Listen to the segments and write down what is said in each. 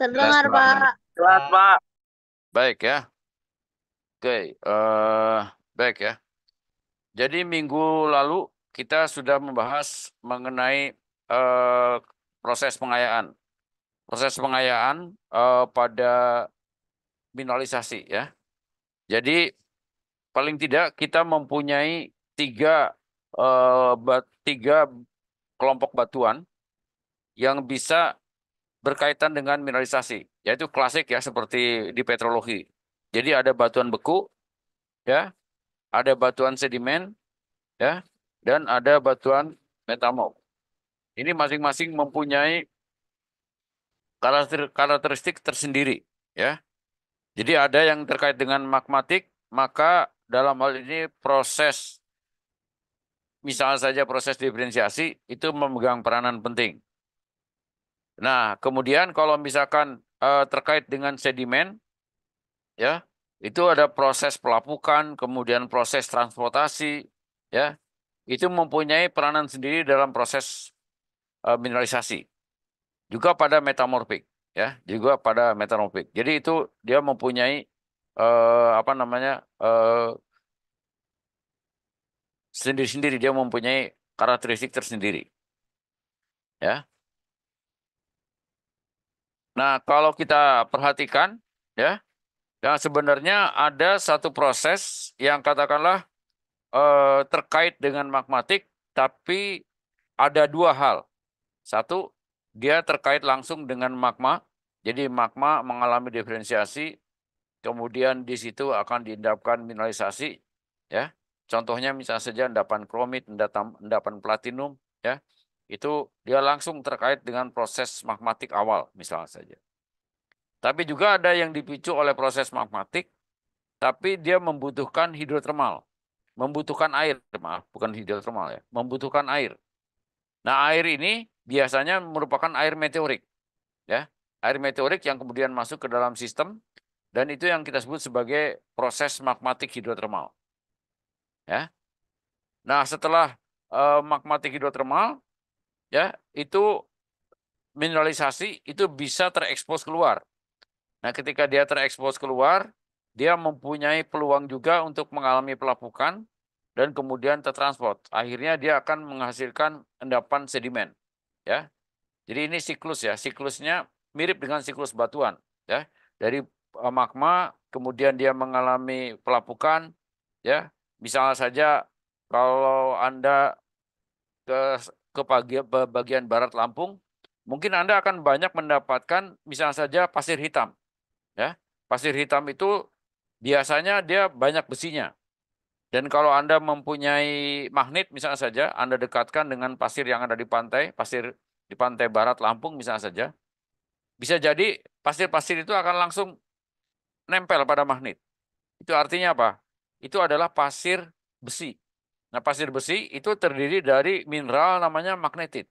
Jelas, Terdengar, Pak. Pak. Jelas, Pak. Baik ya. Oke, baik ya. Jadi minggu lalu kita sudah membahas mengenai eh, proses pengayaan. Proses pengayaan pada mineralisasi ya. Jadi paling tidak kita mempunyai tiga kelompok batuan yang bisa berkaitan dengan mineralisasi, yaitu klasik ya seperti di petrologi. Jadi ada batuan beku, ya, ada batuan sedimen, ya, dan ada batuan metamorf. Ini masing-masing mempunyai karakteristik tersendiri, ya. Jadi ada yang terkait dengan magmatik, maka dalam hal ini proses, misalnya saja proses diferensiasi itu memegang peranan penting. Nah, kemudian kalau misalkan terkait dengan sedimen, ya, itu ada proses pelapukan, kemudian proses transportasi, ya, itu mempunyai peranan sendiri dalam proses mineralisasi. Juga pada metamorfik, ya, juga pada metamorfik. Jadi itu dia mempunyai apa namanya sendiri-sendiri, dia mempunyai karakteristik tersendiri, ya. Nah, kalau kita perhatikan, ya, yang sebenarnya ada satu proses yang katakanlah terkait dengan magmatik, tapi ada dua hal. Satu, dia terkait langsung dengan magma, jadi magma mengalami diferensiasi, kemudian di situ akan diendapkan mineralisasi, ya. Contohnya misalnya saja endapan kromit, endapan platinum, ya. Itu dia langsung terkait dengan proses magmatik awal, misalnya saja. Tapi juga ada yang dipicu oleh proses magmatik, tapi dia membutuhkan hidrotermal, membutuhkan air, maaf, bukan hidrotermal ya, membutuhkan air. Nah, air ini biasanya merupakan air meteorik, ya, air meteorik yang kemudian masuk ke dalam sistem, dan itu yang kita sebut sebagai proses magmatik hidrotermal, ya. Nah, setelah magmatik hidrotermal, ya, itu mineralisasi itu bisa terekspos keluar. Nah, ketika dia terekspos keluar, dia mempunyai peluang juga untuk mengalami pelapukan dan kemudian tertransport. Akhirnya dia akan menghasilkan endapan sedimen, ya. Jadi ini siklus ya, siklusnya mirip dengan siklus batuan, ya. Dari magma kemudian dia mengalami pelapukan, ya. Misalnya saja kalau Anda ke bagian barat Lampung, mungkin Anda akan banyak mendapatkan misalnya saja pasir hitam, ya. Pasir hitam itu biasanya dia banyak besinya. Dan kalau Anda mempunyai magnet misalnya saja, Anda dekatkan dengan pasir yang ada di pantai, pasir di pantai barat Lampung misalnya saja, bisa jadi pasir-pasir itu akan langsung nempel pada magnet. Itu artinya apa? Itu adalah pasir besi. Nah, pasir besi itu terdiri dari mineral namanya magnetit.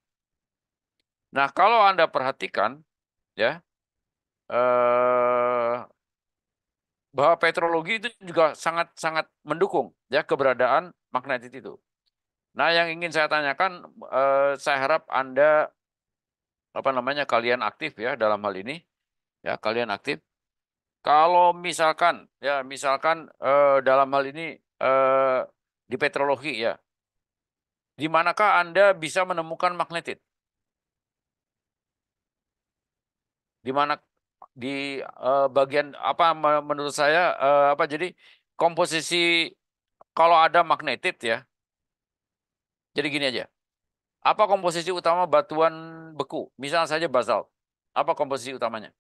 Nah, kalau Anda perhatikan, ya, bahwa petrologi itu juga sangat-sangat mendukung ya keberadaan magnetit itu. Nah, yang ingin saya tanyakan, saya harap Anda kalian aktif ya dalam hal ini, ya kalian aktif. Kalau misalkan dalam hal ini eh, di petrologi ya, di manakah Anda bisa menemukan magnetit? Di mana di bagian apa menurut saya jadi komposisi kalau ada magnetit ya. Jadi gini aja. Apa komposisi utama batuan beku? Misalnya saja basalt. Apa komposisi utamanya?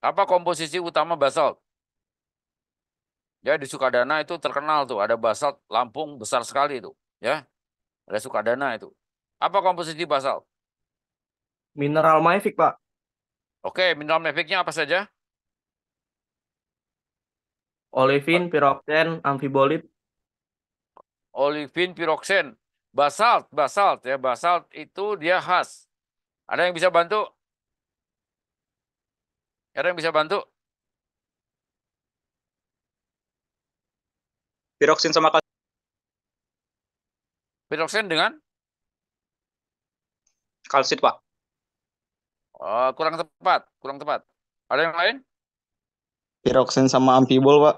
Apa komposisi utama basalt? Ya di Sukadana itu terkenal tuh, ada basalt Lampung besar sekali itu, ya. Ada Sukadana itu. Apa komposisi basalt? Mineral mafic, Pak. Oke, mineral maficnya apa saja? Olivin, piroksen, amfibolit. Olivin, piroksen, basalt ya, basalt itu dia khas. Ada yang bisa bantu? Ada yang bisa bantu? Piroksin sama Piroksen dengan kalsit, Pak. Kurang tepat, kurang tepat. Ada yang lain? Piroksen sama amfibol, Pak.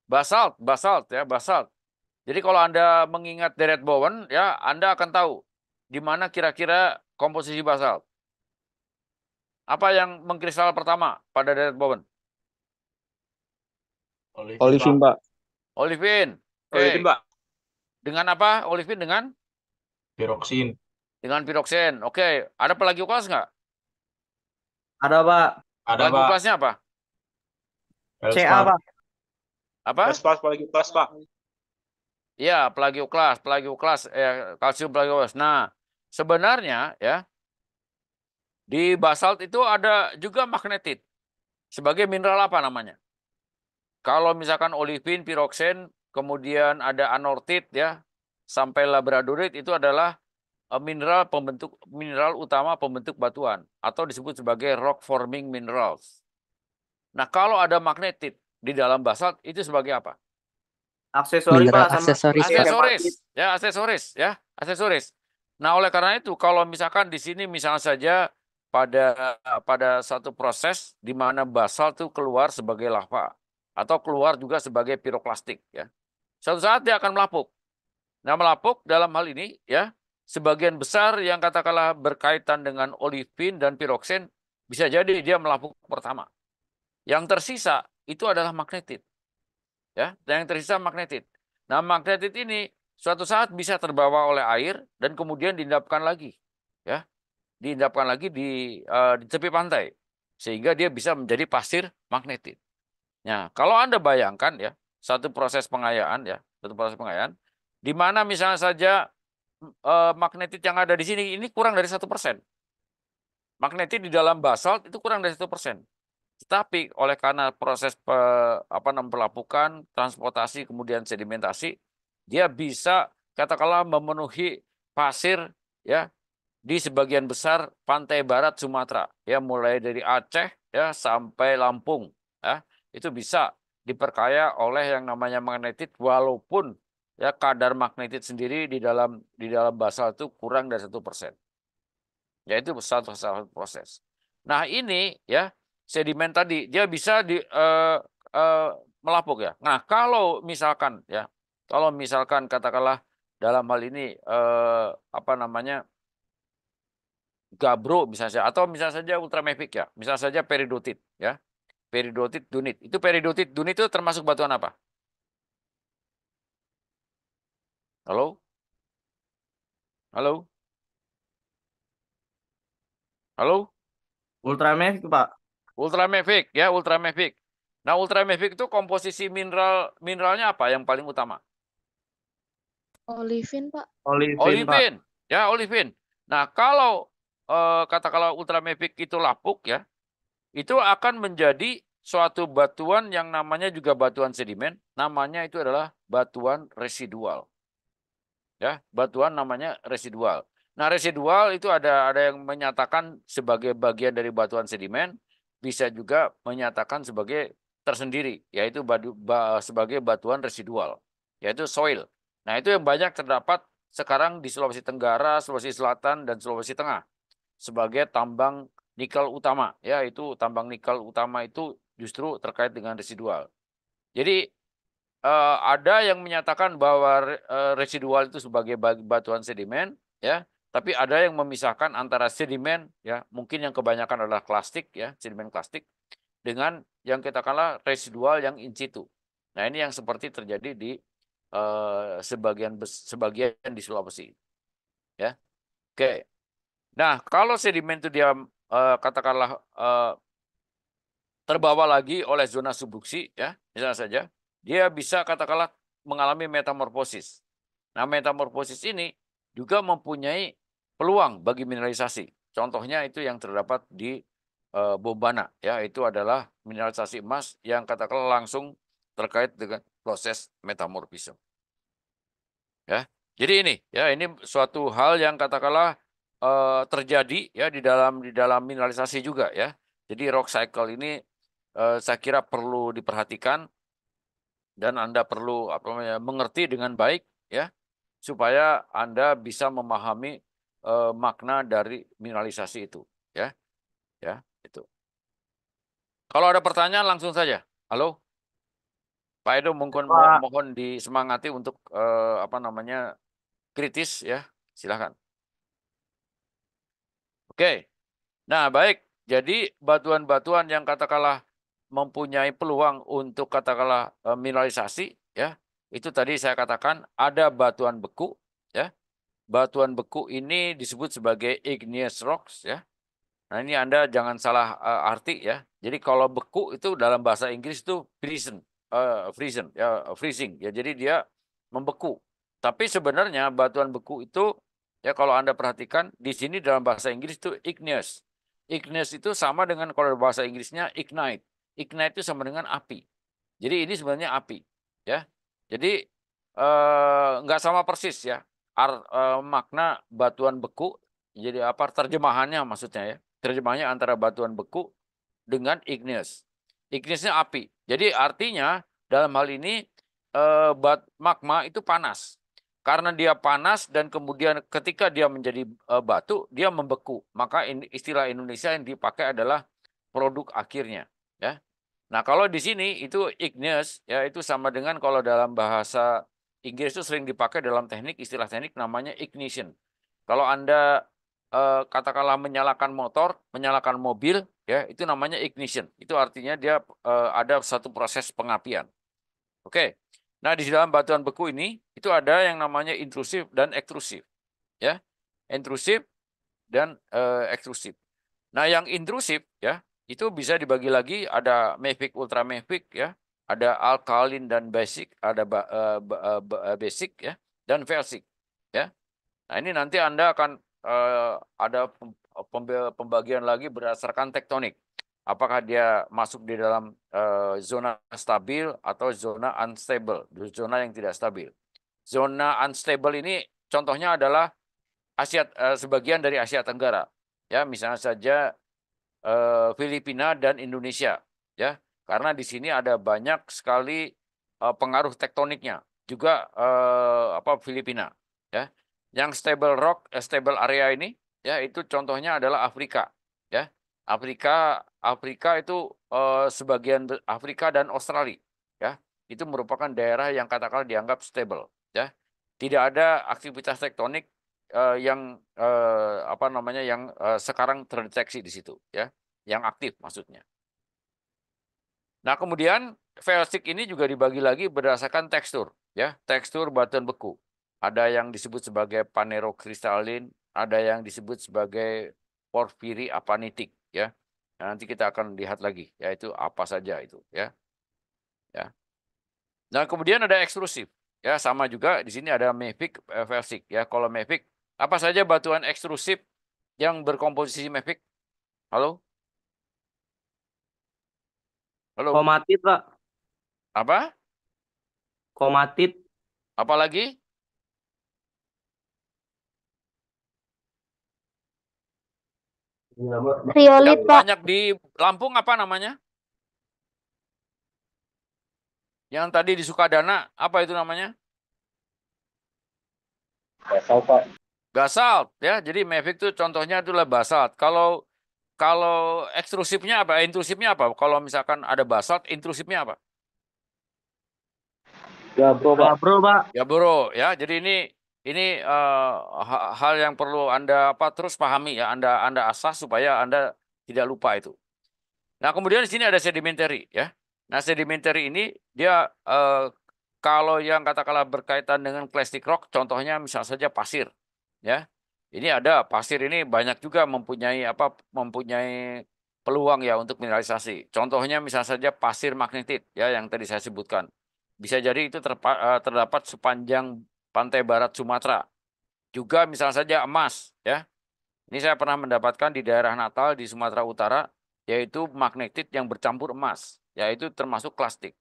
Basalt, basalt ya, basalt. Jadi kalau Anda mengingat deret Bowen ya, Anda akan tahu di mana kira-kira komposisi basalt. Apa yang mengkristal pertama pada deret Bowen? Olivin, Pak. Olivin. Oke. Olivin, Pak. Dengan apa? Olivin dengan Piroksin. piroksen. Oke. Ada plagioklas nggak? Ada, Pak. Ada, Pak. Plagioklasnya apa? CA, Pak. Apa? Kelas apalagi kelas, Pak. Iya, plagioklas, kalsium plagioklas. Nah, sebenarnya ya di basalt itu ada juga magnetit sebagai mineral apa namanya? Kalau misalkan olivin, piroksen, kemudian ada anortit ya, sampai labradorit itu adalah mineral utama pembentuk batuan atau disebut sebagai rock forming minerals. Nah, kalau ada magnetit di dalam basalt itu sebagai apa? Aksesori, Mineral Pak, sama aksesoris, Pak. Aksesoris. Nah, oleh karena itu kalau misalkan di sini misalnya saja pada satu proses di mana basalt itu keluar sebagai lava atau keluar juga sebagai piroklastik ya. Suatu saat dia akan melapuk. Nah, melapuk dalam hal ini ya, sebagian besar yang katakanlah berkaitan dengan olivin dan piroksen bisa jadi dia melapuk pertama. Yang tersisa itu adalah magnetit. Ya, dan yang tersisa magnetit. Nah, magnetit ini suatu saat bisa terbawa oleh air dan kemudian diendapkan lagi, ya, diendapkan lagi di tepi pantai, sehingga dia bisa menjadi pasir magnetit. Nah, kalau Anda bayangkan ya satu proses pengayaan di mana misalnya saja magnetit yang ada di sini ini kurang dari 1%. Magnetit di dalam basalt itu kurang dari 1%. Tetapi oleh karena proses pelapukan, transportasi, kemudian sedimentasi, dia bisa katakanlah memenuhi pasir ya di sebagian besar pantai barat Sumatera, ya mulai dari Aceh ya sampai Lampung, ya itu bisa diperkaya oleh yang namanya magnetit walaupun ya kadar magnetit sendiri di dalam basalt itu kurang dari 1%. Yaitu satu proses. Nah ini ya sedimen tadi dia bisa melapuk ya. Nah kalau misalkan katakanlah dalam hal ini gabro misalnya atau misalnya saja ultramafic ya, misalnya saja peridotit ya, peridotit dunit. Itu peridotit dunit itu termasuk batuan apa? Halo? Halo? Halo? Ultramafic, Pak. Ultramafic ya, ultramafic. Nah, ultramafic itu komposisi mineralnya apa yang paling utama? Olivin, Pak. Olivin, Pak. Olivin. Ya, olivin. Nah, kalau katakanlah ultramafic itu lapuk ya, itu akan menjadi suatu batuan yang namanya juga batuan sedimen, namanya itu adalah batuan residual. Ya, batuan namanya residual. Nah, residual itu ada yang menyatakan sebagai bagian dari batuan sedimen, bisa juga menyatakan sebagai tersendiri, yaitu sebagai batuan residual, yaitu soil. Nah, itu yang banyak terdapat sekarang di Sulawesi Tenggara, Sulawesi Selatan, dan Sulawesi Tengah sebagai tambang nikel utama. Ya, itu tambang nikel utama itu justru terkait dengan residual. Jadi ada yang menyatakan bahwa residual itu sebagai batuan sedimen, ya, tapi ada yang memisahkan antara sedimen, ya, mungkin yang kebanyakan adalah klastik, ya, sedimen klastik, dengan yang katakanlah residual yang in situ. Nah, ini yang seperti terjadi di sebagian di Sulawesi, ya. Oke. Nah, kalau sedimen itu dia katakanlah terbawa lagi oleh zona subduksi, ya, misalnya saja, dia bisa katakanlah mengalami metamorfosis. Nah, metamorfosis ini juga mempunyai peluang bagi mineralisasi. Contohnya itu yang terdapat di Bombana, ya, itu adalah mineralisasi emas yang katakanlah langsung terkait dengan proses metamorfisme. Ya, jadi ini suatu hal yang katakanlah terjadi ya di dalam mineralisasi juga ya. Jadi rock cycle ini saya kira perlu diperhatikan dan Anda perlu mengerti dengan baik ya supaya Anda bisa memahami makna dari mineralisasi itu, ya. Ya, itu. Kalau ada pertanyaan langsung saja. Halo? Pak Edo Pak. mohon disemangati untuk kritis ya. Silakan. Oke. Nah, baik. Jadi batuan-batuan yang katakanlah mempunyai peluang untuk katakanlah mineralisasi ya. Itu tadi saya katakan ada batuan beku ya. Batuan beku ini disebut sebagai igneous rocks ya. Nah, ini Anda jangan salah arti ya. Jadi kalau beku itu dalam bahasa Inggris itu freezing ya. Jadi dia membeku. Tapi sebenarnya batuan beku itu ya kalau Anda perhatikan di sini dalam bahasa Inggris itu igneous. Igneous itu sama dengan kalau bahasa Inggrisnya ignite. Ignite itu sama dengan api. Jadi ini sebenarnya api ya. Jadi nggak sama persis ya. Makna batuan beku jadi apa terjemahannya maksudnya ya. Terjemahnya antara batuan beku dengan igneous. Igneousnya api. Jadi artinya dalam hal ini magma itu panas. Karena dia panas dan kemudian ketika dia menjadi batu, dia membeku. Maka istilah Indonesia yang dipakai adalah produk akhirnya. Ya. Nah kalau di sini itu igneous, ya itu sama dengan kalau dalam bahasa Inggris itu sering dipakai dalam istilah teknik namanya ignition. Kalau Anda katakanlah menyalakan motor, menyalakan mobil, ya itu namanya ignition. Itu artinya dia ada satu proses pengapian. Oke. Nah di dalam batuan beku ini itu ada yang namanya intrusif dan ekstrusif, ya. Intrusif dan ekstrusif. Nah yang intrusif, ya itu bisa dibagi lagi ada mafic, ultramafic, ya. Ada alkaline dan basic, ada basic, ya, dan felsic, ya. Nah ini nanti Anda akan ada pembagian lagi berdasarkan tektonik. Apakah dia masuk di dalam zona stabil atau zona unstable, zona yang tidak stabil. Zona unstable ini contohnya adalah sebagian dari Asia Tenggara. Ya, misalnya saja Filipina dan Indonesia. Ya, karena di sini ada banyak sekali pengaruh tektoniknya. Juga Filipina. Ya. Yang stable area ini ya itu contohnya adalah Afrika, ya. Afrika itu sebagian Afrika dan Australia, ya. Itu merupakan daerah yang katakanlah dianggap stable, ya. Tidak ada aktivitas tektonik yang sekarang terdeteksi di situ, ya. Yang aktif maksudnya. Nah, kemudian felsic ini juga dibagi lagi berdasarkan tekstur, ya. Tekstur batuan beku. Ada yang disebut sebagai panerokristalin, ada yang disebut sebagai porfiri apanitik, ya. Nah, nanti kita akan lihat lagi, yaitu apa saja itu, ya. Ya. Nah, kemudian ada ekstrusif, ya, sama juga di sini ada mafic, felsic, ya. Kalau mafic, apa saja batuan ekstrusif yang berkomposisi mafic? Halo? Halo? Komatit, Pak. Apa? Komatit. Apa lagi? Riolit, Yang Pak. banyak di Lampung apa namanya? Yang tadi di Sukadana, apa itu namanya? Basalt, Pak. Basalt, ya. Jadi mafic itu contohnya itulah basalt. Kalau ekstrusifnya apa? Intrusifnya apa? Kalau misalkan ada basalt, intrusifnya apa? Gabro, Pak. Gabro, Pak. Ya, bro, ya. Jadi ini hal yang perlu Anda terus pahami ya. Anda asah supaya Anda tidak lupa itu. Nah, kemudian di sini ada sedimentary, ya. Nah, sedimentary ini dia kalau yang katakanlah berkaitan dengan plastic rock, contohnya misalnya saja pasir, ya. Ini ada pasir ini banyak juga mempunyai peluang ya untuk mineralisasi. Contohnya misalnya saja pasir magnetit, ya, yang tadi saya sebutkan. Bisa jadi itu terdapat sepanjang pantai barat Sumatera. Juga misalnya saja emas, ya. Ini saya pernah mendapatkan di daerah Natal di Sumatera Utara, yaitu magnetit yang bercampur emas, yaitu termasuk klastik.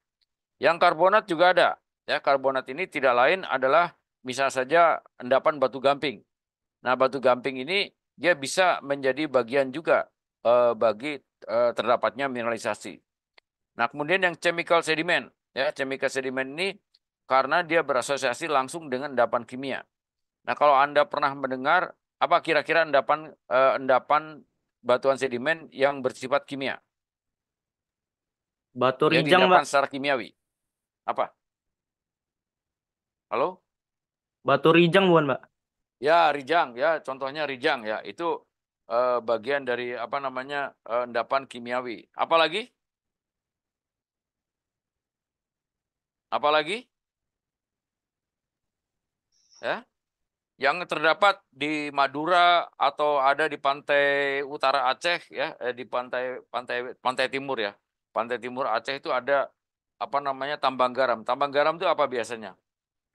Yang karbonat juga ada, ya. Karbonat ini tidak lain adalah misalnya saja endapan batu gamping. Nah, batu gamping ini dia bisa menjadi bagian juga bagi terdapatnya mineralisasi. Nah, kemudian yang chemical sediment, ya, chemical sediment ini karena dia berasosiasi langsung dengan endapan kimia. Nah, kalau Anda pernah mendengar Apa kira-kira endapan batuan sedimen yang bersifat kimia? Batu Yang Rijang, diendapkan Mbak. secara kimiawi. Apa? Halo? Batu Rijang bukan, Mbak? Ya, Rijang ya, contohnya Rijang ya. Itu bagian dari apa namanya? Endapan kimiawi. Apalagi? Apalagi? Ya. Yang terdapat di Madura atau ada di pantai utara Aceh ya, di pantai pantai pantai timur ya. Pantai timur Aceh itu ada apa namanya? Tambang garam. Tambang garam itu apa biasanya?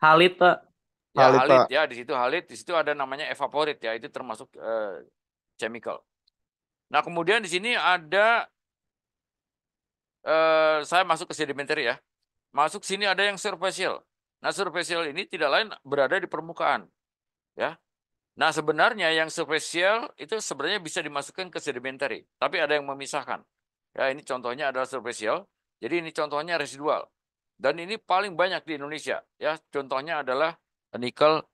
Halit, Pak. Ya, Halit, halit Pak. ya, di situ ada namanya evaporit ya, itu termasuk chemical. Nah, kemudian di sini ada saya masuk ke sedimentary ya. Masuk sini ada yang superficial. Nah, superficial ini tidak lain berada di permukaan ya. Nah, sebenarnya yang superficial itu sebenarnya bisa dimasukkan ke sedimentary, tapi ada yang memisahkan. Ya, ini contohnya adalah superficial. Jadi ini contohnya residual. Dan ini paling banyak di Indonesia ya. Contohnya adalah nikel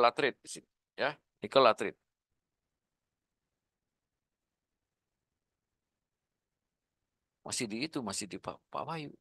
latrate di sini ya, nikel latrate. Masih di Pak Wahyu.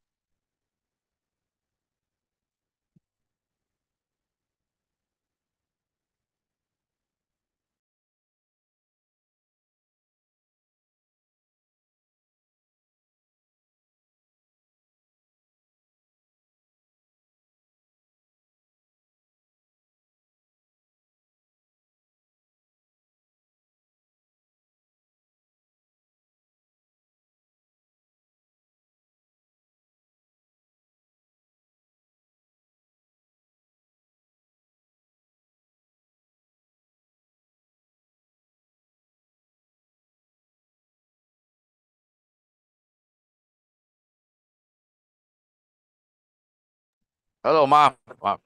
Halo, maaf, maaf.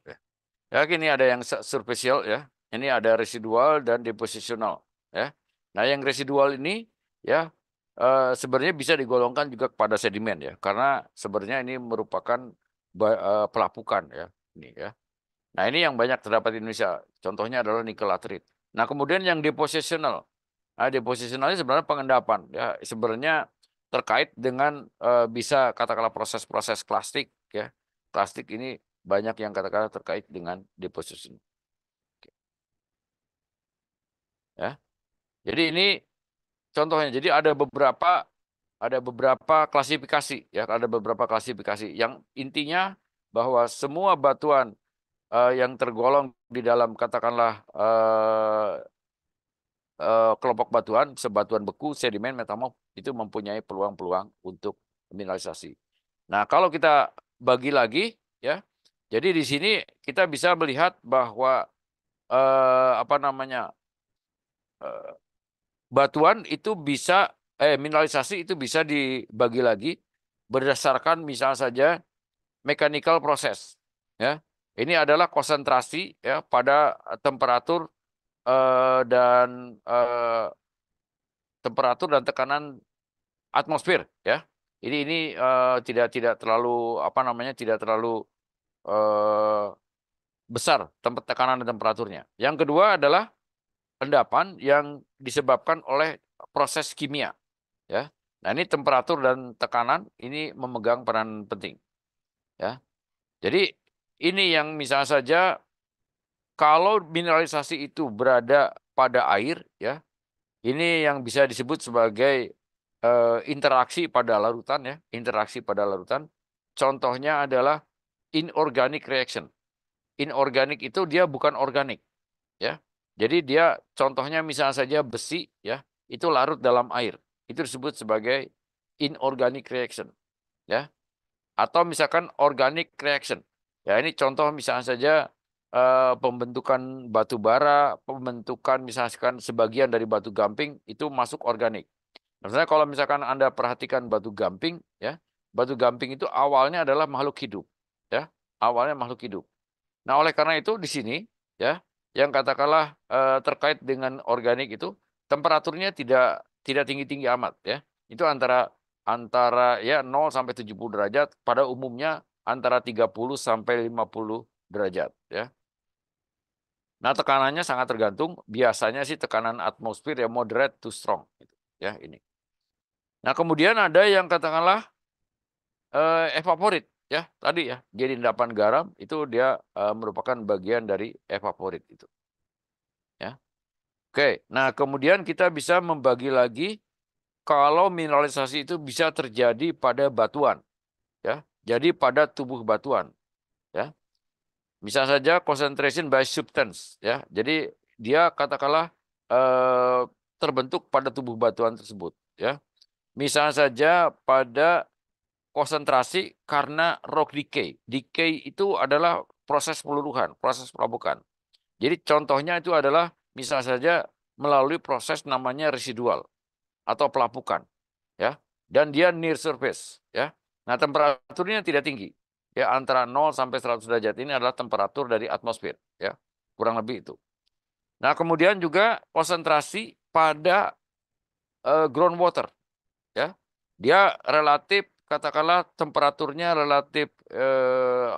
Ya, gini ada yang superficial ya. Ini ada residual dan depositional ya. Nah, yang residual ini ya sebenarnya bisa digolongkan juga kepada sedimen ya. Karena sebenarnya ini merupakan pelapukan ya. Ini ya. Nah, ini yang banyak terdapat di Indonesia. Contohnya adalah nikel latrate. Nah, kemudian yang depositional. Nah, depositional ini sebenarnya pengendapan ya. Sebenarnya terkait dengan bisa katakanlah proses-proses plastik ya. Plastik ini banyak yang katakanlah terkait dengan deposition. Ya. Jadi ini contohnya. Jadi ada beberapa klasifikasi ya, ada beberapa klasifikasi yang intinya bahwa semua batuan yang tergolong di dalam katakanlah kelompok batuan, sebatuan beku, sedimen, metamorf itu mempunyai peluang-peluang untuk mineralisasi. Nah, kalau kita bagi lagi ya. Jadi di sini kita bisa melihat bahwa apa namanya? Batuan itu bisa mineralisasi itu bisa dibagi lagi berdasarkan misalnya saja mechanical proses ya. Ini adalah konsentrasi ya pada temperatur dan tekanan atmosfer ya. Ini tidak terlalu apa namanya tidak terlalu besar tempat tekanan dan temperaturnya. Yang kedua adalah endapan yang disebabkan oleh proses kimia ya. Nah, ini temperatur dan tekanan ini memegang peran penting ya. Jadi ini yang misalnya saja kalau mineralisasi itu berada pada air ya, ini yang bisa disebut sebagai interaksi pada larutan ya, interaksi pada larutan. Contohnya adalah inorganic reaction. Inorganik itu dia bukan organik ya. Jadi dia contohnya misalnya saja besi ya, itu larut dalam air. Itu disebut sebagai inorganic reaction ya. Atau misalkan organic reaction. Ya, ini contoh misalnya saja pembentukan batu bara, pembentukan misalkan sebagian dari batu gamping itu masuk organik. Misalnya kalau misalkan Anda perhatikan batu gamping ya, batu gamping itu awalnya adalah makhluk hidup ya. Awalnya makhluk hidup. Nah, oleh karena itu di sini ya, yang katakanlah terkait dengan organik itu temperaturnya tidak tinggi-tinggi amat ya. Itu antara ya 0 sampai 70 derajat, pada umumnya antara 30 sampai 50 derajat ya. Nah, tekanannya sangat tergantung. Biasanya sih tekanan atmosfer ya moderate to strong. Gitu. Ya, ini. Nah, kemudian ada yang katakanlah evaporit. Ya, tadi ya. Jadi endapan garam itu dia merupakan bagian dari evaporit itu. Ya. Oke, nah kemudian kita bisa membagi lagi kalau mineralisasi itu bisa terjadi pada batuan. Ya, jadi pada tubuh batuan. Ya. Misal saja concentration by substance, ya. Jadi dia katakanlah terbentuk pada tubuh batuan tersebut, ya. Misal saja pada konsentrasi karena rock decay. Decay itu adalah proses peluruhan, proses pelapukan. Jadi contohnya itu adalah misal saja melalui proses namanya residual atau pelapukan, ya. Dan dia near surface, ya. Nah, temperaturnya tidak tinggi. Ya, antara 0 sampai 100 derajat ini adalah temperatur dari atmosfer, ya. Kurang lebih itu. Nah, kemudian juga konsentrasi pada groundwater, ya. Dia relatif katakanlah temperaturnya relatif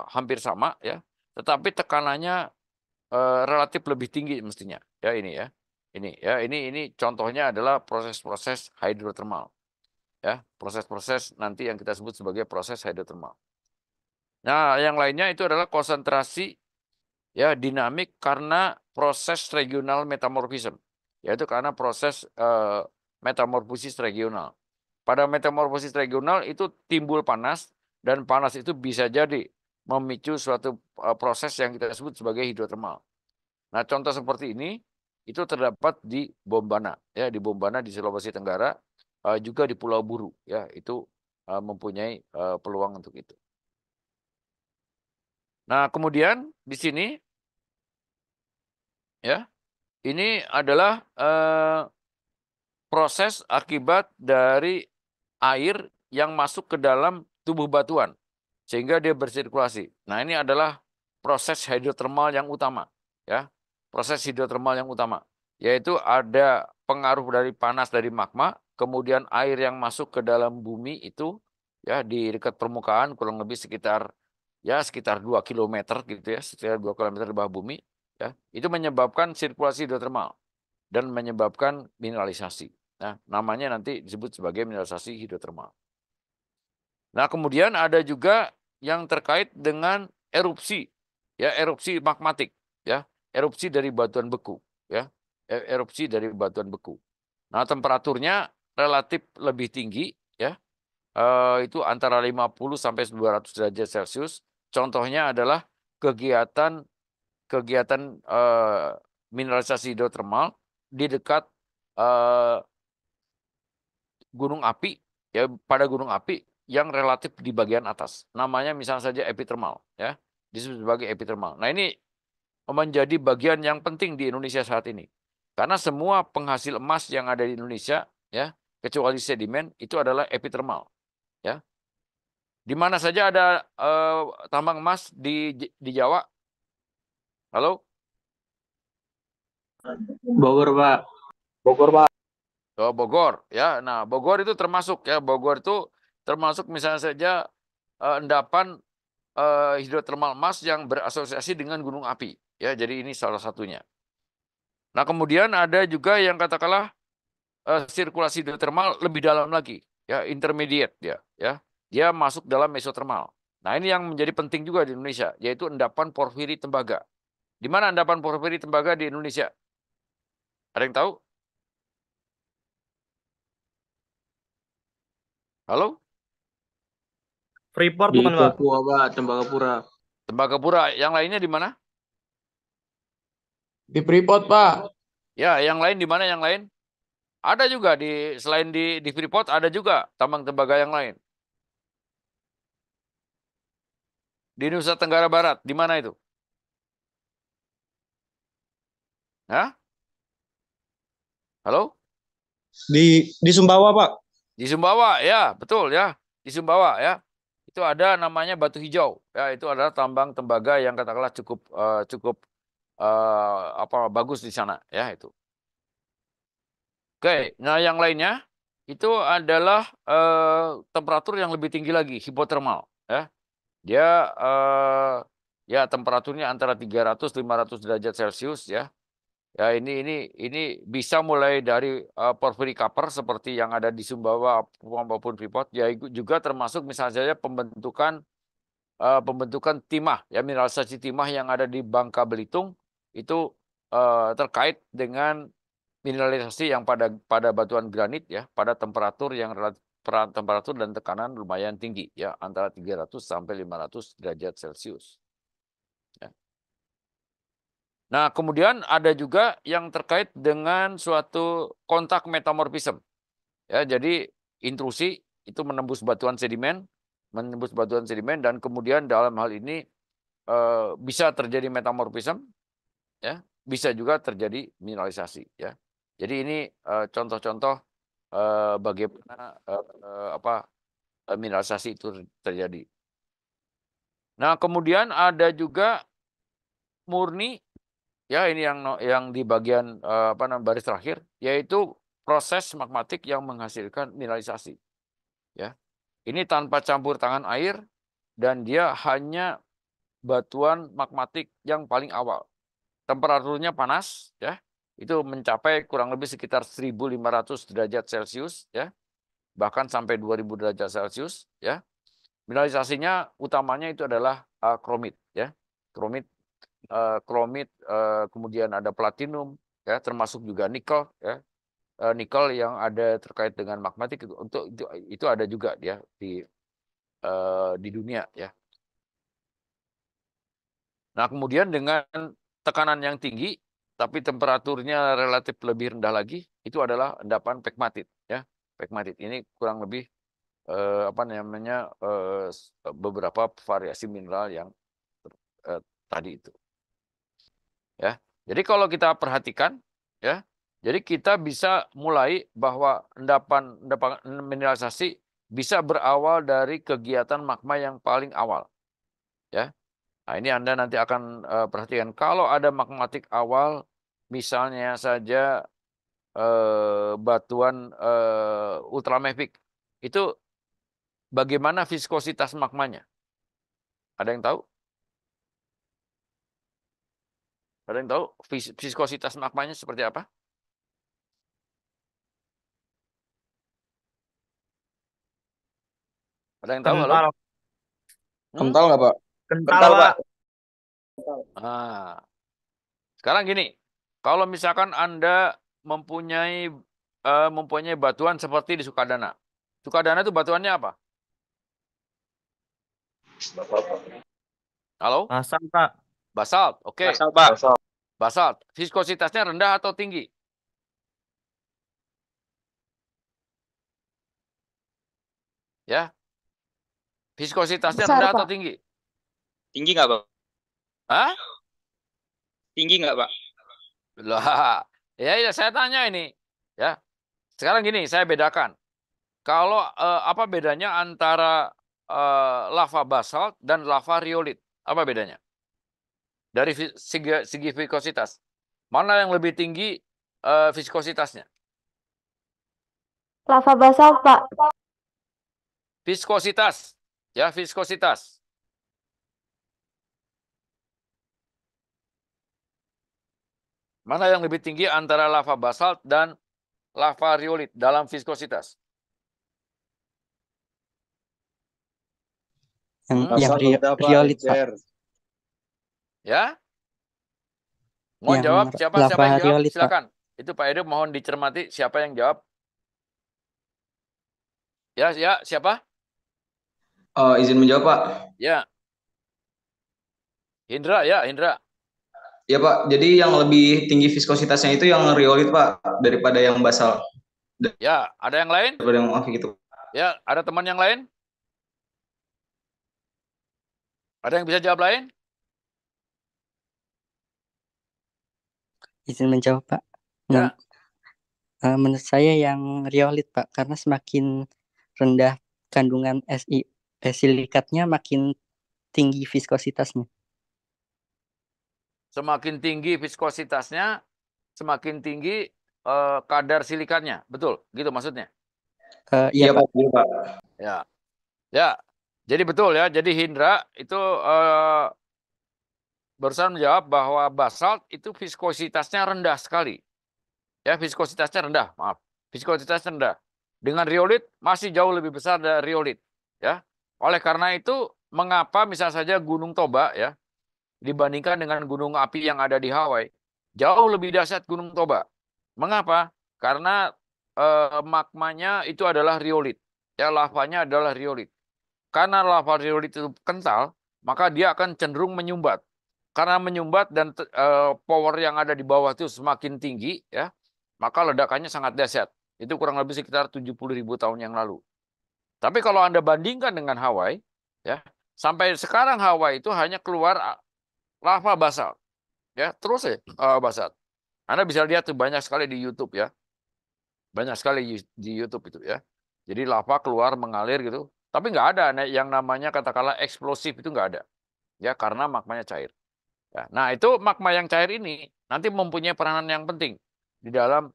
hampir sama, ya. Tetapi tekanannya relatif lebih tinggi mestinya. Ya, ini ya. Ini ya, ini contohnya adalah proses-proses hidrotermal. Ya, proses-proses nanti yang kita sebut sebagai proses hidrotermal. Nah, yang lainnya itu adalah konsentrasi ya dinamik karena proses regional metamorphism, yaitu karena proses metamorfosis regional. Pada metamorfosis regional itu timbul panas dan panas itu bisa jadi memicu suatu proses yang kita sebut sebagai hidrotermal. Nah, contoh seperti ini itu terdapat di Bombana, ya di Bombana di Sulawesi Tenggara, juga di Pulau Buru, ya itu mempunyai peluang untuk itu. Nah, kemudian di sini, ya ini adalah proses akibat dari air yang masuk ke dalam tubuh batuan sehingga dia bersirkulasi. Nah, ini adalah proses hidrotermal yang utama, ya. Proses hidrotermal yang utama, yaitu ada pengaruh dari panas dari magma, kemudian air yang masuk ke dalam bumi itu ya di dekat permukaan kurang lebih sekitar 2 kilometer gitu ya, sekitar 2 kilometer di bawah bumi, ya. Itu menyebabkan sirkulasi hidrotermal dan menyebabkan mineralisasi. Nah, namanya nanti disebut sebagai mineralisasi hidrotermal. Nah, kemudian ada juga yang terkait dengan erupsi, ya erupsi magmatik, ya erupsi dari batuan beku, ya erupsi dari batuan beku. Nah, temperaturnya relatif lebih tinggi, ya itu antara 50 sampai 200 derajat Celcius. Contohnya adalah kegiatan mineralisasi hidrotermal di dekat gunung api, ya pada gunung api yang relatif di bagian atas. Namanya misalnya saja epithermal, ya disebut sebagai epithermal. Nah, ini menjadi bagian yang penting di Indonesia saat ini. Karena semua penghasil emas yang ada di Indonesia, ya kecuali sedimen, itu adalah epithermal. Ya. Di mana saja ada tambang emas di Jawa? Halo? Bogor, Pak. Bogor, Pak. Oh, Bogor, ya. Nah, Bogor itu termasuk ya. Bogor itu termasuk misalnya saja endapan hidrotermal emas yang berasosiasi dengan gunung api. Ya, jadi ini salah satunya. Nah, kemudian ada juga yang katakanlah sirkulasi hidrotermal lebih dalam lagi, ya intermediate dia, ya dia masuk dalam mesotermal. Nah, ini yang menjadi penting juga di Indonesia, yaitu endapan porfiri tembaga. Di mana endapan porfiri tembaga di Indonesia? Ada yang tahu? Halo? Freeport Di bukan, Pak? Papua, Pak, Tembagapura. Tembagapura. Yang lainnya di mana? Di Freeport, Pak. Ya, yang lain di mana yang lain? Ada juga selain di Freeport ada juga tambang tembaga yang lain. Di Nusa Tenggara Barat, di mana itu? Hah? Halo? Di Sumbawa, Pak. Di Sumbawa, ya, betul ya. Di Sumbawa ya. Itu ada namanya batu hijau. Ya, itu adalah tambang tembaga yang katakanlah cukup bagus di sana ya itu. Oke, nah yang lainnya itu adalah temperatur yang lebih tinggi lagi, hipotermal ya. Dia ya temperaturnya antara 300-500 derajat Celcius ya. Ya ini bisa mulai dari porphyry copper seperti yang ada di Sumbawa maupun Freeport, ya juga termasuk misalnya saja pembentukan timah ya, mineralisasi timah yang ada di Bangka Belitung itu terkait dengan mineralisasi yang pada batuan granit ya, pada temperatur yang temperatur dan tekanan lumayan tinggi ya, antara 300 sampai 500 derajat Celcius. Ya. Nah, kemudian ada juga yang terkait dengan suatu kontak metamorfism. Ya, jadi intrusi itu menembus batuan sedimen dan kemudian dalam hal ini bisa terjadi metamorfism, ya, bisa juga terjadi mineralisasi. Ya, jadi ini contoh-contoh bagaimana mineralisasi itu terjadi. Nah, kemudian ada juga murni. Ya, ini yang di bagian baris terakhir, yaitu proses magmatik yang menghasilkan mineralisasi. Ya, ini tanpa campur tangan air dan dia hanya batuan magmatik yang paling awal. Temperaturnya panas, ya, itu mencapai kurang lebih sekitar 1.500 derajat Celcius, ya, bahkan sampai 2.000 derajat Celcius, ya. Mineralisasinya utamanya itu adalah kromit, ya, kromit. Kemudian ada platinum, ya, termasuk juga nikel, ya, nikel yang ada terkait dengan magmatik itu ada juga ya di dunia, ya. Nah, kemudian dengan tekanan yang tinggi tapi temperaturnya relatif lebih rendah lagi, itu adalah endapan pegmatit, ya, pegmatit ini kurang lebih beberapa variasi mineral yang tadi itu. Ya, jadi kalau kita perhatikan, ya, jadi kita bisa mulai bahwa endapan mineralisasi bisa berawal dari kegiatan magma yang paling awal, ya. Nah, ini Anda nanti akan perhatikan kalau ada magmatik awal, misalnya saja batuan ultramafic, itu bagaimana viskositas magmanya? Ada yang tahu? Ada yang tahu viskositas magmanya seperti apa? Ada yang tahu? Halo? Kental. Kental nggak, Pak? Kental, Pak. Nah, sekarang gini, kalau misalkan Anda mempunyai batuan seperti di Sukadana. Sukadana itu batuannya apa? Halo? Basalt, Pak. Basalt. Oke. Basalt, Pak. Basalt. Viskositasnya rendah atau tinggi? Ya. Viskositasnya Besar, rendah atau Pak. tinggi? Tinggi nggak, Pak? Hah? Tinggi nggak, Pak? Lah, ya saya tanya ini. Ya. Sekarang gini, saya bedakan. Kalau apa bedanya antara lava basalt dan lava riolit? Apa bedanya? Dari segi viskositas. Mana yang lebih tinggi viskositasnya? Lava basalt, Pak. Viskositas. Ya, viskositas. Mana yang lebih tinggi antara lava basalt dan lava riolit dalam viskositas? Yang riolit, Pak. Ya? Mohon Yang jawab, siapa lava yang jawab? riolit, Pak. Silakan. Itu Pak Edo mohon dicermati siapa yang jawab. Ya, siapa? Izin menjawab, Pak. Ya. Indra, ya, Indra. Ya, Pak. Jadi yang lebih tinggi viskositasnya itu yang riolit, Pak, daripada yang basal. Ya, ada yang lain? Daripada yang maaf gitu. Ya, ada teman yang lain? Ada yang bisa jawab lain? Izin menjawab, Pak. Ya. Menurut saya yang riolit, Pak, karena semakin rendah kandungan silikatnya makin tinggi viskositasnya. Semakin tinggi viskositasnya, semakin tinggi kadar silikatnya. Betul, gitu maksudnya? Iya, Pak. Iya, Pak. Ya. Ya. Jadi betul ya. Jadi Hindra itu barusan menjawab bahwa basalt itu viskositasnya rendah sekali. Ya, viskositasnya rendah, maaf. Viskositasnya rendah. Dengan riolit masih jauh lebih besar dari riolit, ya. Oleh karena itu, mengapa misalnya saja Gunung Toba ya dibandingkan dengan gunung api yang ada di Hawaii, jauh lebih dahsyat Gunung Toba. Mengapa? Karena magmanya itu adalah riolit. Ya, lavanya adalah riolit. Karena lava riolit itu kental, maka dia akan cenderung menyumbat. Karena menyumbat dan power yang ada di bawah itu semakin tinggi, ya, maka ledakannya sangat dahsyat. Itu kurang lebih sekitar 70.000 tahun yang lalu. Tapi kalau Anda bandingkan dengan Hawaii, ya, sampai sekarang Hawaii itu hanya keluar lava basalt. Ya, terus ya basalt. Anda bisa lihat tuh banyak sekali di YouTube ya. Banyak sekali di YouTube itu ya. Jadi lava keluar mengalir gitu. Tapi nggak ada yang namanya katakanlah eksplosif, itu nggak ada. Ya, karena magmanya cair. Ya, nah, itu magma yang cair ini nanti mempunyai peranan yang penting di dalam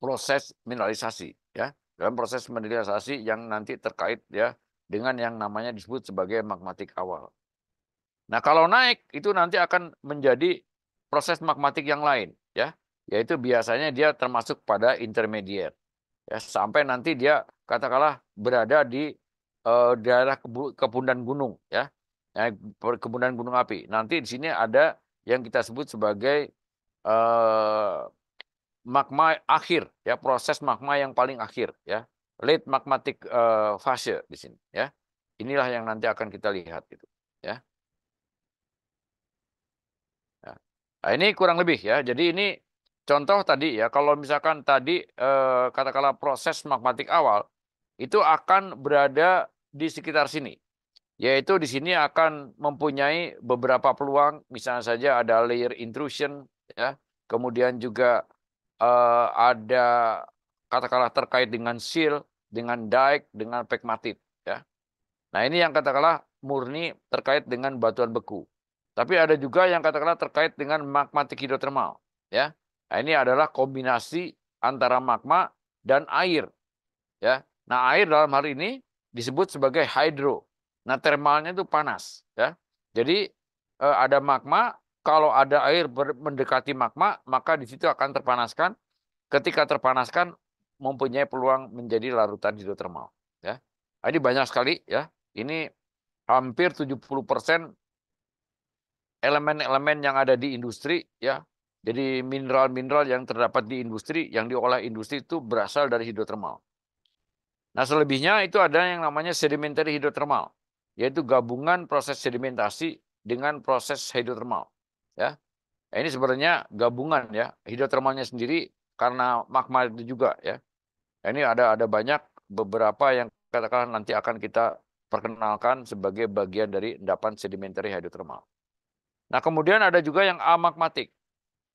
proses mineralisasi, ya. Dalam proses mineralisasi yang nanti terkait ya dengan yang namanya disebut sebagai magmatik awal. Nah, kalau naik itu nanti akan menjadi proses magmatik yang lain, ya. Yaitu biasanya dia termasuk pada intermediate. Ya, sampai nanti dia katakanlah berada di daerah kebunan gunung, ya, kebunan gunung api. Nanti di sini ada yang kita sebut sebagai magma akhir, ya, proses magma yang paling akhir, ya, late magmatic fase di sini, ya. Inilah yang nanti akan kita lihat, gitu, ya. Nah, ini kurang lebih ya. Jadi ini contoh tadi ya, kalau misalkan tadi katakanlah proses magmatik awal itu akan berada di sekitar sini. Yaitu di sini akan mempunyai beberapa peluang, misalnya saja ada layer intrusion ya. Kemudian juga ada katakanlah terkait dengan seal, dengan dike, dengan pegmatit ya. Nah, ini yang katakanlah murni terkait dengan batuan beku. Tapi ada juga yang katakanlah terkait dengan magmatik hidrotermal ya. Nah, ini adalah kombinasi antara magma dan air ya. Nah, air dalam hal ini disebut sebagai hydro. Nah, termalnya itu panas ya. Jadi ada magma, kalau ada air mendekati magma, maka di situ akan terpanaskan. Ketika terpanaskan mempunyai peluang menjadi larutan hidrotermal ya. Nah, ini banyak sekali ya. Ini hampir 70% elemen-elemen yang ada di industri ya. Jadi mineral-mineral yang terdapat di industri, yang diolah industri itu berasal dari hidrotermal. Nah, selebihnya itu ada yang namanya sedimentary hidrotermal, yaitu gabungan proses sedimentasi dengan proses hidrotermal. Ya, nah, ini sebenarnya gabungan ya, hidrotermalnya sendiri karena magma itu juga ya. Nah, ini ada banyak beberapa yang katakanlah nanti akan kita perkenalkan sebagai bagian dari endapan sedimentary hidrotermal. Nah, kemudian ada juga yang amagmatik.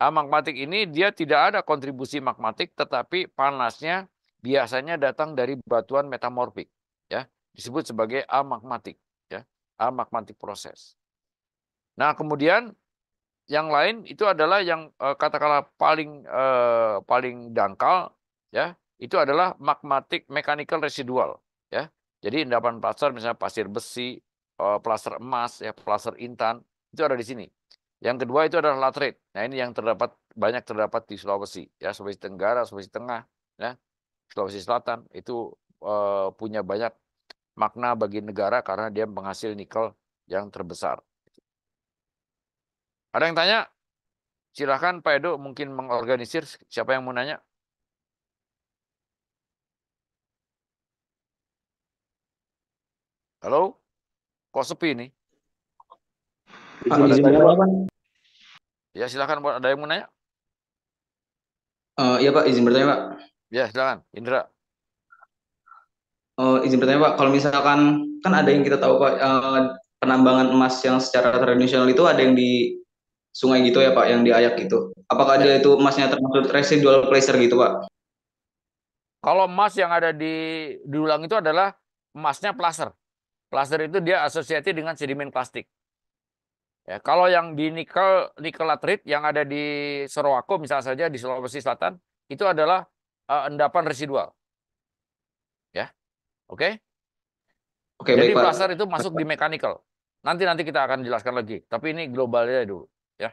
Amagmatik ini dia tidak ada kontribusi magmatik, tetapi panasnya biasanya datang dari batuan metamorfik, ya, disebut sebagai amagmatik, ya, amagmatik proses. Nah, kemudian yang lain itu adalah yang katakanlah paling dangkal, ya, itu adalah magmatik mechanical residual, ya. Jadi endapan plaster misalnya pasir besi, plaster emas, ya, plaster intan itu ada di sini. Yang kedua itu adalah laterite. Nah, ini yang banyak terdapat di Sulawesi, ya, Sulawesi Tenggara, Sulawesi Tengah, ya, Sulawesi Selatan itu punya banyak makna bagi negara karena dia penghasil nikel yang terbesar. Ada yang tanya? Silahkan Pak Edo mungkin mengorganisir. Siapa yang mau nanya? Halo? Kok sepi nih? Izin bertanya, Pak. Ya, silakan, ada yang mau nanya? Iya Pak, izin bertanya Pak. Ya, silakan, Indra. Izin bertanya Pak, kalau misalkan kan ada yang kita tahu Pak, penambangan emas yang secara tradisional itu ada yang di sungai gitu ya Pak, yang di Ayak gitu. Apakah dia itu emasnya termasuk residual placer gitu Pak? Kalau emas yang ada di dulang itu adalah emasnya placer. Placer itu dia asosiasi dengan sedimen plastik. Ya, kalau yang di nikel laterite yang ada di Sorowako misalnya saja di Sulawesi Selatan itu adalah endapan residual. Ya. Oke? Oke, Jadi baik Pak. placer itu masuk di mechanical. Nanti kita akan jelaskan lagi. Tapi ini globalnya dulu, ya.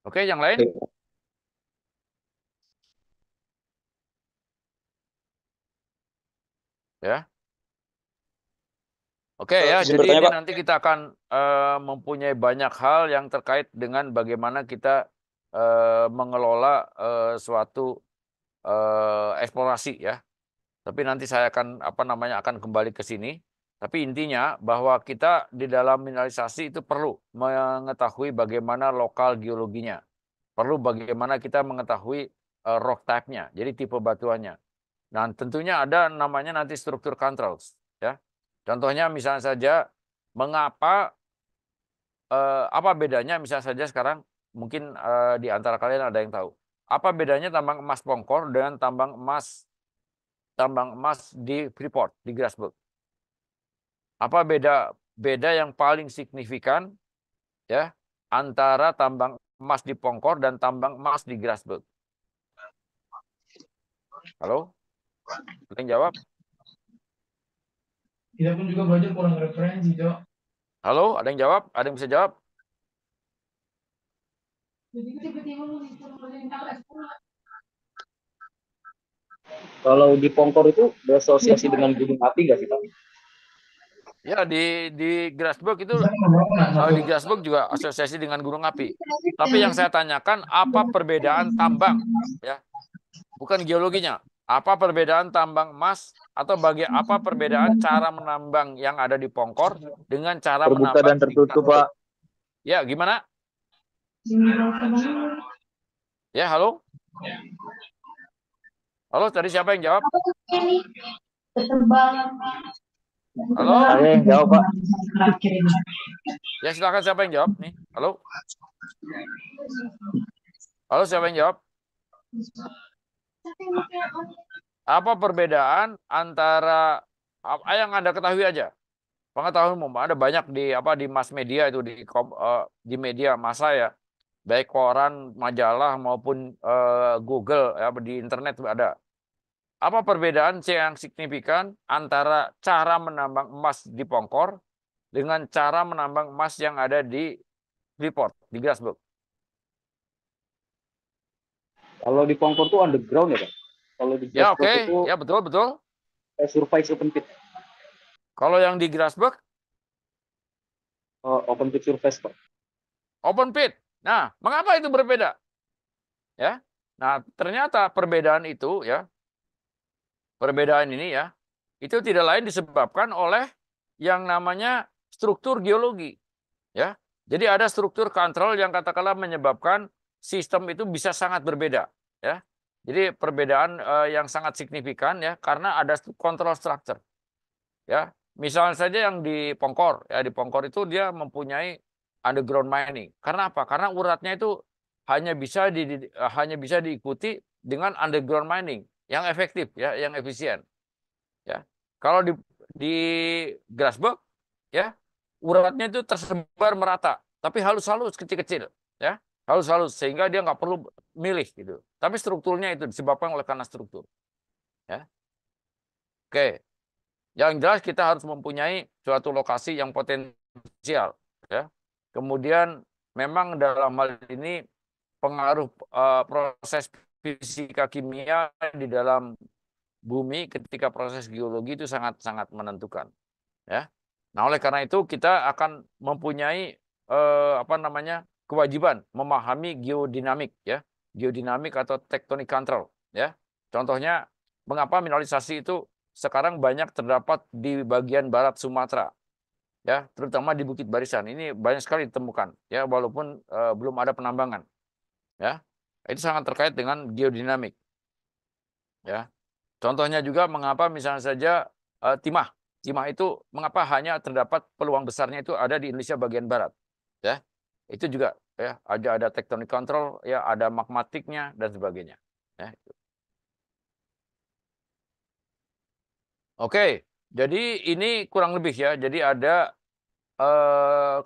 Oke, yang lain? Ya. Oke ya, Izin jadi bertanya, ini Pak. nanti kita akan mempunyai banyak hal yang terkait dengan bagaimana kita mengelola suatu eksplorasi ya. Tapi nanti saya akan akan kembali ke sini. Tapi intinya bahwa kita di dalam mineralisasi itu perlu mengetahui bagaimana lokal geologinya. Perlu bagaimana kita mengetahui rock type-nya, jadi tipe batuannya. Dan tentunya ada namanya nanti struktur controls ya. Contohnya misalnya saja mengapa apa bedanya misalnya saja sekarang mungkin di antara kalian ada yang tahu. Apa bedanya tambang emas Pongkor dengan tambang emas di Freeport, di Grasberg? Apa beda yang paling signifikan ya antara tambang emas di Pongkor dan tambang emas di Grasberg? Halo? Ada yang jawab? Kita pun juga belajar kurang referensi, Cok. Halo, ada yang jawab? Ada yang bisa jawab? Kalau di Pongkor itu berasosiasi dengan gunung api nggak sih Pak? Ya di Grasberg itu di Grasberg juga asosiasi dengan gunung api. Tapi yang saya tanyakan apa perbedaan tambang ya? Bukan geologinya. Apa perbedaan tambang emas atau apa perbedaan cara menambang yang ada di Pongkor dengan cara Terbuka menambang dan tertutup, Pak. Ya, gimana? Ya, halo? Halo, tadi siapa yang jawab? Halo? Saya yang jawab, Pak. Ya, silakan siapa yang jawab nih? Halo? Halo, siapa yang jawab? Apa perbedaan antara apa yang Anda ketahui aja? Pengetahuan umum ada banyak di mass media itu di media massa ya. Baik koran, majalah maupun Google ya di internet ada. Apa perbedaan yang signifikan antara cara menambang emas di Pongkor dengan cara menambang emas yang ada di Freeport, di Grasberg? Kalau di Pongkor tuh underground ya, Pak? Kalau di Ya, Grasberg oke. itu Ya, betul. survive open pit. Kalau yang di Grasberg Open pit surface, Pak. open pit. Nah, mengapa itu berbeda? Ya. Nah, ternyata perbedaan itu ya, perbedaan ini ya, itu tidak lain disebabkan oleh yang namanya struktur geologi. Ya. Jadi ada struktur kontrol yang katakanlah menyebabkan sistem itu bisa sangat berbeda, ya. Jadi perbedaan yang sangat signifikan ya karena ada kontrol structure. Ya. Misalnya saja yang di Pongkor, ya di Pongkor itu dia mempunyai underground mining. Karena apa? Karena uratnya itu hanya bisa diikuti dengan underground mining yang efektif ya, yang efisien. Ya. Kalau di Grasberg ya, uratnya itu tersebar merata, tapi halus-halus kecil-kecil ya. Halus-halus sehingga dia nggak perlu milih gitu. Tapi strukturnya itu disebabkan oleh karena struktur. Ya. Oke. Yang jelas kita harus mempunyai suatu lokasi yang potensial ya. Kemudian memang dalam hal ini pengaruh proses fisika kimia di dalam bumi ketika proses geologi itu sangat-sangat menentukan ya. Nah, oleh karena itu kita akan mempunyai kewajiban memahami geodinamik ya. Geodinamik atau tectonic control ya. Contohnya mengapa mineralisasi itu sekarang banyak terdapat di bagian barat Sumatera. Ya, terutama di Bukit Barisan. Ini banyak sekali ditemukan ya walaupun belum ada penambangan. Ya. Itu sangat terkait dengan geodinamik. Ya. Contohnya juga mengapa misalnya saja timah. Timah itu mengapa hanya terdapat peluang besarnya itu ada di Indonesia bagian barat. Ya. Itu juga ya ada tectonic control, ya ada magmatiknya dan sebagainya. Ya. Oke, jadi ini kurang lebih ya. Jadi ada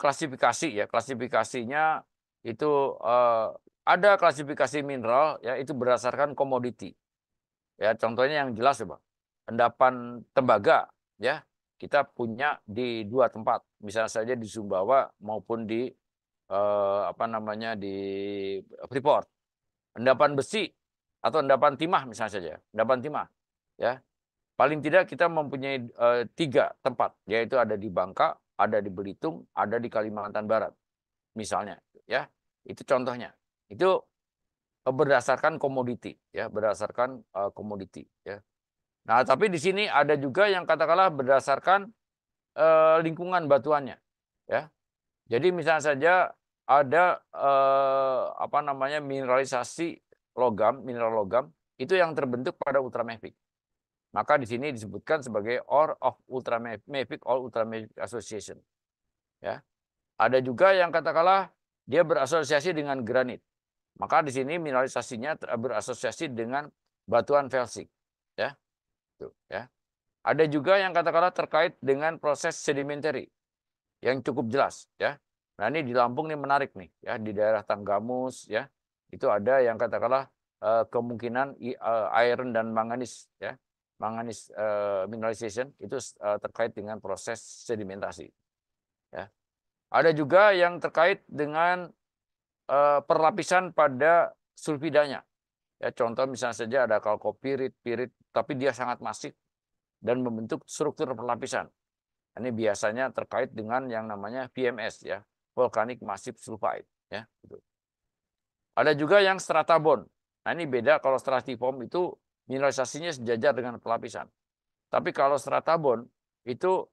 klasifikasi ya. Klasifikasinya itu ada klasifikasi mineral ya itu berdasarkan komoditi. Ya, contohnya yang jelas ya, Pak. Endapan tembaga ya. kita punya di 2 tempat, misalnya saja di Sumbawa maupun di di Freeport. Endapan besi atau endapan timah misalnya saja, endapan timah, ya. Paling tidak kita mempunyai 3 tempat, yaitu ada di Bangka, ada di Belitung, ada di Kalimantan Barat, misalnya, ya. Itu contohnya. Itu berdasarkan komoditi, ya, berdasarkan komoditi, ya. Nah, tapi di sini ada juga yang katakanlah berdasarkan lingkungan batuannya, ya. Jadi misalnya saja ada mineralisasi logam, mineral logam itu yang terbentuk pada ultramafic. Maka di sini disebutkan sebagai ore of ultramafic or ultramafic association. Ya. Ada juga yang katakanlah dia berasosiasi dengan granit. Maka di sini mineralisasinya berasosiasi dengan batuan felsik. Ya. Tuh, ya. Ada juga yang katakanlah terkait dengan proses sedimentary yang cukup jelas, ya. Nah, ini di Lampung ini menarik nih, ya, di daerah Tanggamus, ya. Itu ada yang katakanlah kemungkinan iron dan manganis, ya. Manganis mineralization itu terkait dengan proses sedimentasi, ya. Ada juga yang terkait dengan perlapisan pada sulfidanya, ya. Contoh misalnya saja ada kalkopirit, pirit, tapi dia sangat masif dan membentuk struktur perlapisan. Ini biasanya terkait dengan yang namanya VMS, ya, volcanic massive sulfide, ya. Ada juga yang stratabon. Nah, ini beda. Kalau stratiform itu mineralisasinya sejajar dengan pelapisan. Tapi kalau stratabon itu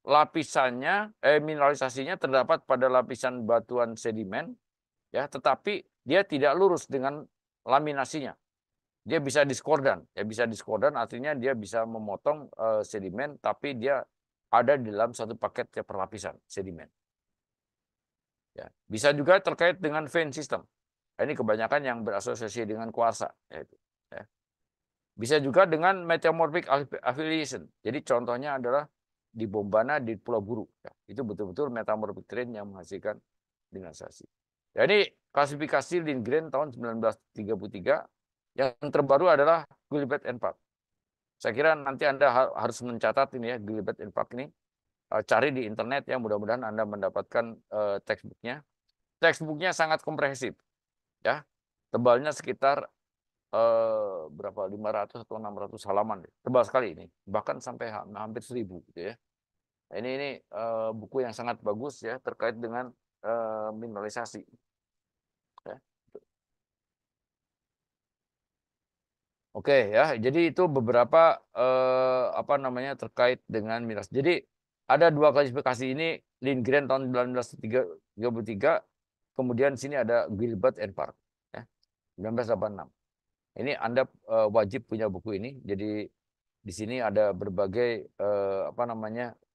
mineralisasinya terdapat pada lapisan batuan sedimen, ya, tetapi dia tidak lurus dengan laminasinya. Dia bisa diskordan, ya, bisa diskordan artinya dia bisa memotong sedimen, tapi dia ada di dalam satu paket perlapisan sedimen. Ya, bisa juga terkait dengan vein system. Ini kebanyakan yang berasosiasi dengan kuarsa, ya. Bisa juga dengan metamorphic affiliation. Jadi contohnya adalah di Bombana di Pulau Buru. Ya, itu betul-betul metamorphic terrain yang menghasilkan mineralisasi. Ya, ini klasifikasi Lindgren tahun 1933. Yang terbaru adalah Gilbert and Park. Saya kira nanti Anda harus mencatat ini, ya, Gilbert and Park ini. Cari di internet, ya, mudah-mudahan Anda mendapatkan textbooknya. Textbooknya sangat komprehensif, ya. Tebalnya sekitar 500 atau 600 halaman, tebal sekali ini, bahkan sampai hampir 1000, gitu, ya. Ini buku yang sangat bagus, ya, terkait dengan mineralisasi, ya. Oke, ya, jadi itu beberapa terkait dengan mineral. Jadi ada 2 klasifikasi ini, Lindgren tahun 1933, kemudian sini ada Gilbert and Park, ya, 1986. Ini Anda wajib punya buku ini. Jadi di sini ada berbagai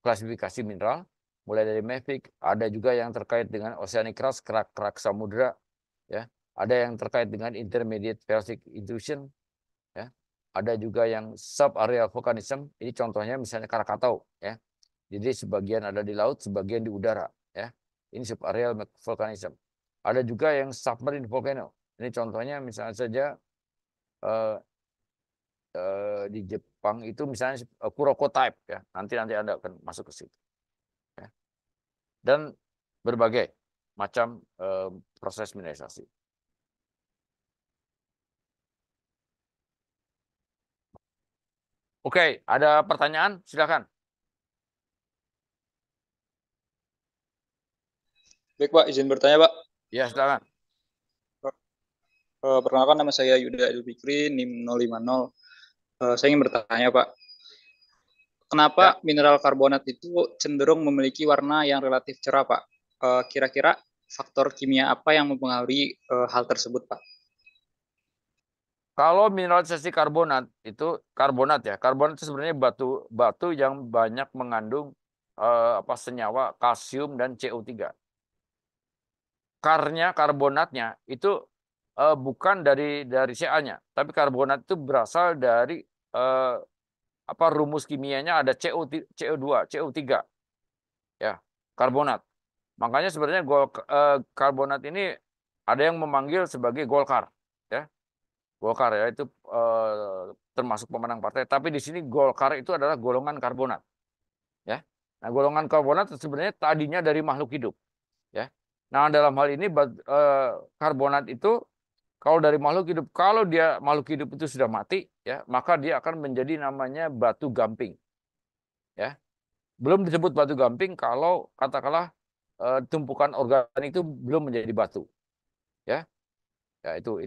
klasifikasi mineral, mulai dari mafic, ada juga yang terkait dengan oceanic crust, kerak-kerak samudra, ya. Ada yang terkait dengan intermediate felsic intrusion, ya. Ada juga yang subareal volcanism. Ini contohnya misalnya Krakatau, ya. Jadi sebagian ada di laut, sebagian di udara, ya. Ini subareal volcanism. Ada juga yang submarine volcano. Ini contohnya misalnya saja di Jepang itu misalnya Kuroko type, ya. Nanti Anda akan masuk ke situ, ya. Dan berbagai macam proses mineralisasi. Oke, ada pertanyaan? Silakan. Baik, Pak, izin bertanya, Pak. Ya, silakan. Perkenalkan, nama saya Yuda Idul Fikri, NIM 050. Saya ingin bertanya, Pak. Kenapa mineral karbonat itu cenderung memiliki warna yang relatif cerah, Pak? Kira-kira faktor kimia apa yang mempengaruhi hal tersebut, Pak? Kalau mineralisasi karbonat itu karbonat, ya. Karbonat itu sebenarnya batu yang banyak mengandung senyawa kalsium dan CO3. Karnya karbonatnya itu bukan dari Ca-nya, tapi karbonat itu berasal dari rumus kimianya ada CO2, CO3. Ya, karbonat. Makanya sebenarnya karbonat ini ada yang memanggil sebagai Golkar, ya. Golkar ya itu termasuk pemenang partai, tapi di sini Golkar itu adalah golongan karbonat. Ya. Nah, golongan karbonat sebenarnya tadinya dari makhluk hidup, ya. Nah, dalam hal ini karbonat itu kalau dari makhluk hidup, kalau dia makhluk hidup itu sudah mati, ya, maka dia akan menjadi namanya batu gamping. Ya. Belum disebut batu gamping kalau katakanlah tumpukan organik itu belum menjadi batu. Ya. Ya, itu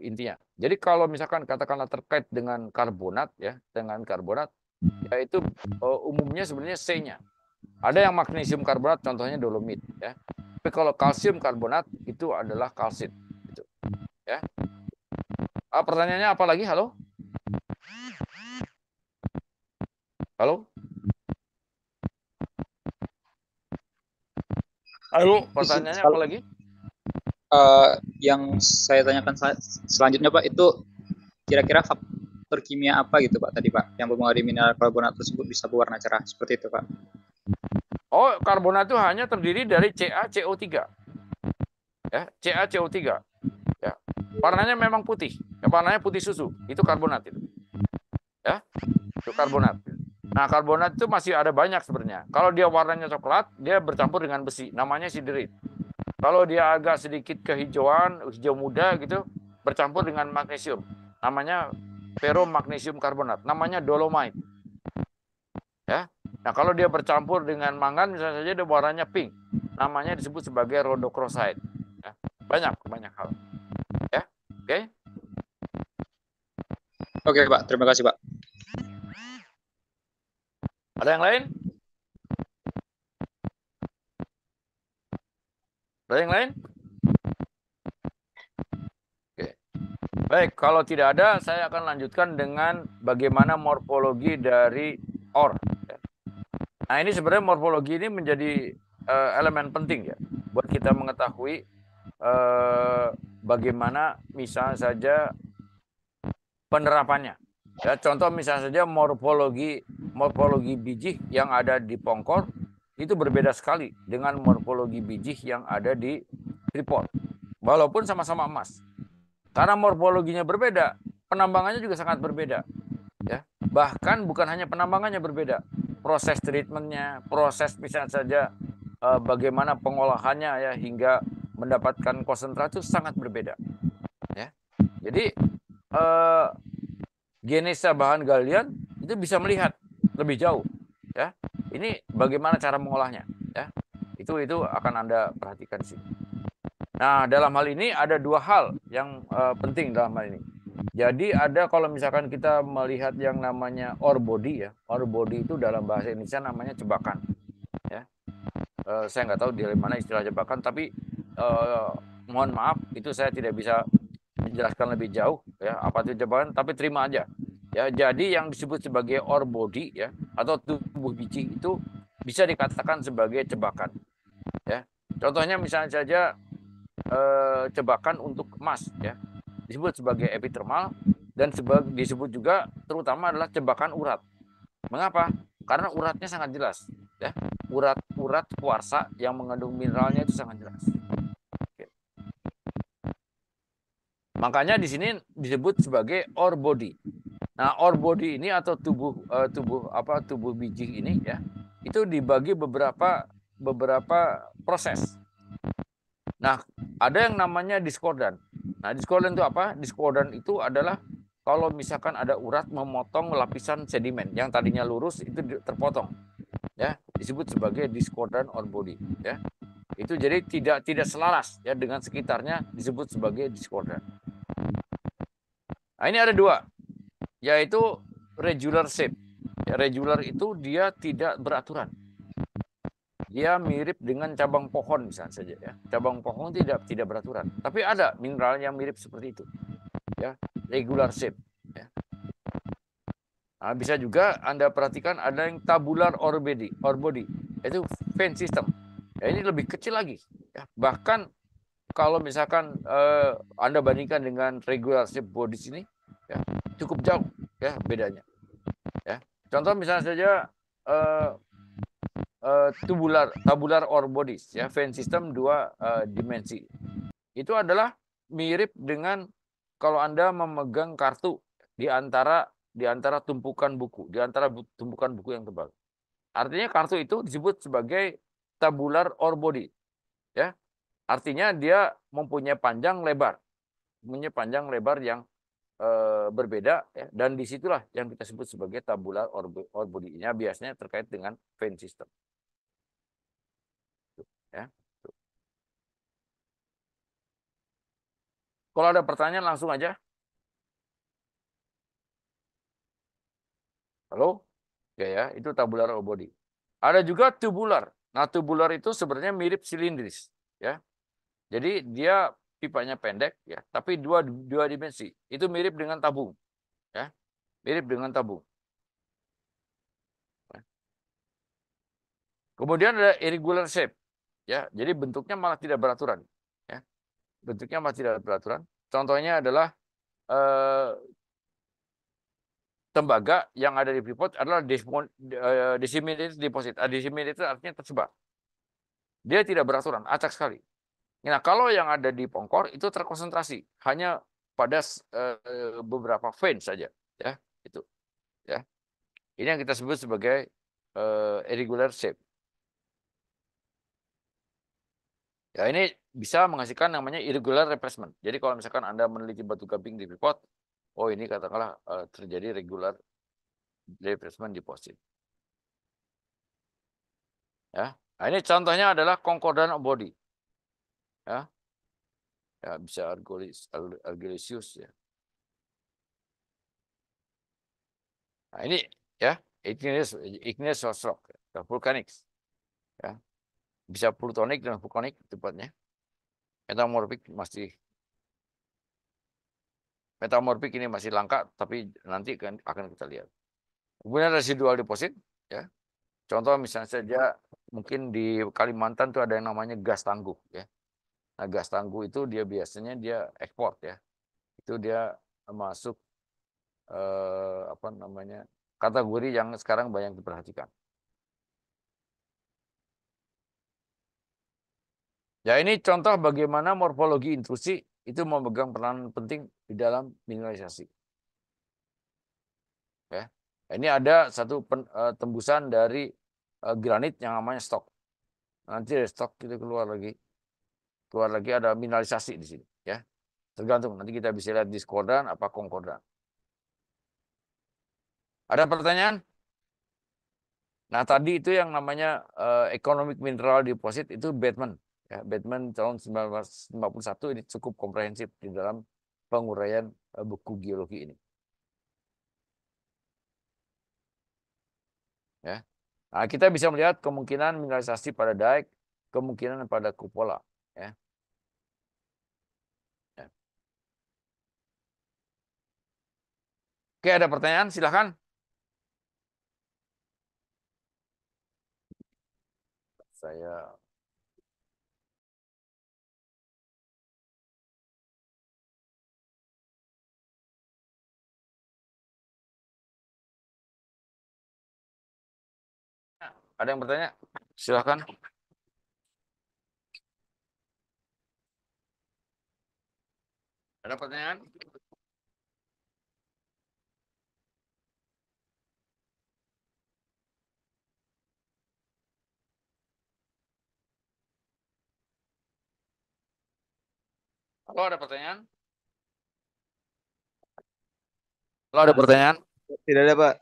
intinya. Jadi kalau misalkan katakanlah terkait dengan karbonat, ya, dengan karbonat, ya itu umumnya sebenarnya C-nya. Ada yang magnesium karbonat, contohnya dolomit, ya. Tapi kalau kalsium karbonat itu adalah kalsit, gitu. Ya. Pertanyaannya apa lagi? Halo? Halo? Halo, pertanyaannya apa lagi? Yang saya tanyakan selanjutnya Pak, itu kira-kira faktor kimia apa gitu Pak tadi Pak yang mempengaruhi mineral karbonat tersebut bisa berwarna cerah seperti itu Pak? Oh, karbonat itu hanya terdiri dari CaCO3. Ya, CaCO3. Ya. Warnanya memang putih. Ya, warnanya putih susu. Itu karbonat itu. Ya. Itu karbonat. Nah, karbonat itu masih ada banyak sebenarnya. Kalau dia warnanya coklat, dia bercampur dengan besi, namanya siderit. Kalau dia agak sedikit kehijauan, hijau muda gitu, bercampur dengan magnesium, namanya ferromagnesium karbonat, namanya dolomite. Ya. Nah, kalau dia bercampur dengan mangan misalnya saja dia warnanya pink, namanya disebut sebagai rhodochrosite. Ya. Banyak hal. Ya. Oke. Oke Pak, terima kasih Pak. Ada yang lain? Ada yang lain? Oke. Baik, kalau tidak ada, saya akan lanjutkan dengan bagaimana morfologi dari ore. Nah, ini sebenarnya morfologi ini menjadi elemen penting ya, buat kita mengetahui bagaimana misalnya saja penerapannya. Ya, contoh misalnya saja morfologi biji yang ada di Pongkor itu berbeda sekali dengan morfologi biji yang ada di Freeport. Walaupun sama-sama emas. Karena morfologinya berbeda, penambangannya juga sangat berbeda. Ya. Bahkan bukan hanya penambangannya berbeda, proses treatmentnya, proses misalnya saja bagaimana pengolahannya ya hingga mendapatkan konsentrat itu sangat berbeda. Ya. Jadi genesa bahan galian itu bisa melihat lebih jauh. Ya. Ini bagaimana cara mengolahnya. Ya. Itu akan Anda perhatikan di sini. Nah, dalam hal ini ada dua hal yang penting dalam hal ini. Jadi ada kalau misalkan kita melihat yang namanya ore body ya, ore body itu dalam bahasa Indonesia namanya jebakan. Ya, saya nggak tahu di mana istilah jebakan, tapi mohon maaf itu saya tidak bisa menjelaskan lebih jauh ya apa itu jebakan, tapi terima aja. Ya, jadi yang disebut sebagai ore body ya atau tubuh biji itu bisa dikatakan sebagai jebakan. Ya, contohnya misalnya saja jebakan untuk emas ya disebut sebagai epithermal dan disebut juga terutama adalah jebakan urat. Mengapa? Karena uratnya sangat jelas ya. Urat kuarsa yang mengandung mineralnya itu sangat jelas. Oke. Makanya di sini disebut sebagai ore body. Nah, ore body ini atau tubuh biji ini ya itu dibagi beberapa proses. Nah, ada yang namanya diskordan. Nah, diskordan itu apa? Diskordan itu adalah kalau misalkan ada urat memotong lapisan sedimen yang tadinya lurus itu terpotong. Ya, disebut sebagai diskordan ore body, ya. Itu jadi tidak selaras ya dengan sekitarnya disebut sebagai diskordan. Nah, ini ada dua, yaitu regular shape. Ya, regular itu dia tidak beraturan. Dia mirip dengan cabang pohon misalnya saja ya. Cabang pohon tidak beraturan. Tapi ada mineral yang mirip seperti itu. Ya, regular shape ya. Nah, bisa juga Anda perhatikan ada yang tabular ore body. Itu vein system. Ya, ini lebih kecil lagi ya. Bahkan kalau misalkan Anda bandingkan dengan regular shape body sini ya, cukup jauh ya bedanya. Ya. Contoh misalnya saja tabular ore bodies ya, vein system 2 dimensi. Itu adalah mirip dengan kalau Anda memegang kartu di antara tumpukan buku, di antara tumpukan buku yang tebal. Artinya kartu itu disebut sebagai tabular or body. Ya. Artinya dia mempunyai panjang lebar. Mempunyai panjang lebar yang berbeda, ya, dan disitulah yang kita sebut sebagai tabular or body-nya biasanya terkait dengan vein system. Ya. Kalau ada pertanyaan langsung aja. Halo? Ya, itu tabular or body. Ada juga tubular. Nah, tubular itu sebenarnya mirip silindris, ya. Jadi dia pipanya pendek, ya, tapi dua dimensi. Itu mirip dengan tabung, ya. Mirip dengan tabung. Kemudian ada irregular shape, ya. Jadi bentuknya malah tidak beraturan, ya. Bentuknya malah tidak beraturan. Contohnya adalah tembaga yang ada di Freeport adalah disseminated deposit. Disseminated artinya tersebar. Dia tidak beraturan, acak sekali. Nah, kalau yang ada di Pongkor itu terkonsentrasi hanya pada beberapa vein saja, ya, itu, ya. Ini yang kita sebut sebagai irregular shape. Ya, ini bisa menghasilkan namanya irregular replacement. Jadi kalau misalkan Anda meneliti batu gamping di Freeport, oh ini katakanlah terjadi regular replacement deposit. Ya, nah, ini contohnya adalah concordant body. Ya, ya bisa argillesius, ya. Nah, ini ya igneous rock, ya, vulcanics, ya. Bisa plutonic dan vulkanik tepatnya. Metamorfik ini masih langka, tapi nanti akan kita lihat. Kemudian residual deposit, ya. Contoh misalnya saja mungkin di Kalimantan tuh ada yang namanya gas tangguh, ya. Nah, gas tangguh itu dia biasanya dia ekspor, ya. Itu dia masuk apa namanya, kategori yang sekarang banyak diperhatikan. Ya, ini contoh bagaimana morfologi intrusi itu memegang peran penting di dalam mineralisasi. Ya. Ini ada satu tembusan dari granit yang namanya stok. Nanti dari stok kita keluar lagi ada mineralisasi di sini, ya. Tergantung, nanti kita bisa lihat diskordan apa konkordan. Ada pertanyaan? Nah, tadi itu yang namanya economic mineral deposit itu Bateman. Ya, Bateman tahun 1951 ini cukup komprehensif di dalam penguraian buku geologi ini. Ya. Nah, kita bisa melihat kemungkinan mineralisasi pada daik, kemungkinan pada kupola. Ya. Ya. Oke, ada pertanyaan? Silakan. Saya ada yang bertanya? Silakan. Ada pertanyaan? Kalau ada pertanyaan? Kalau ada pertanyaan? Tidak ada, Pak.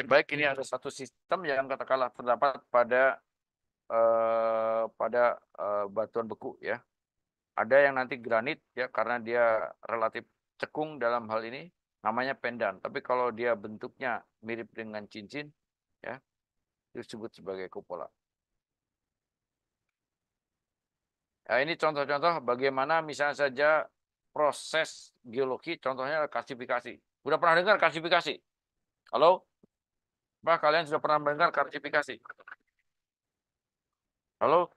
Baik, ini ada satu sistem yang katakanlah terdapat pada batuan beku, ya. Ada yang nanti granit, ya, karena dia relatif cekung dalam hal ini, namanya pendan. Tapi kalau dia bentuknya mirip dengan cincin, ya, itu disebut sebagai kupola. Nah, ini contoh-contoh bagaimana misalnya saja proses geologi, contohnya kalsifikasi. Sudah pernah dengar kalsifikasi? Halo? Pak, kalian sudah pernah mendengar kalsifikasi? Halo?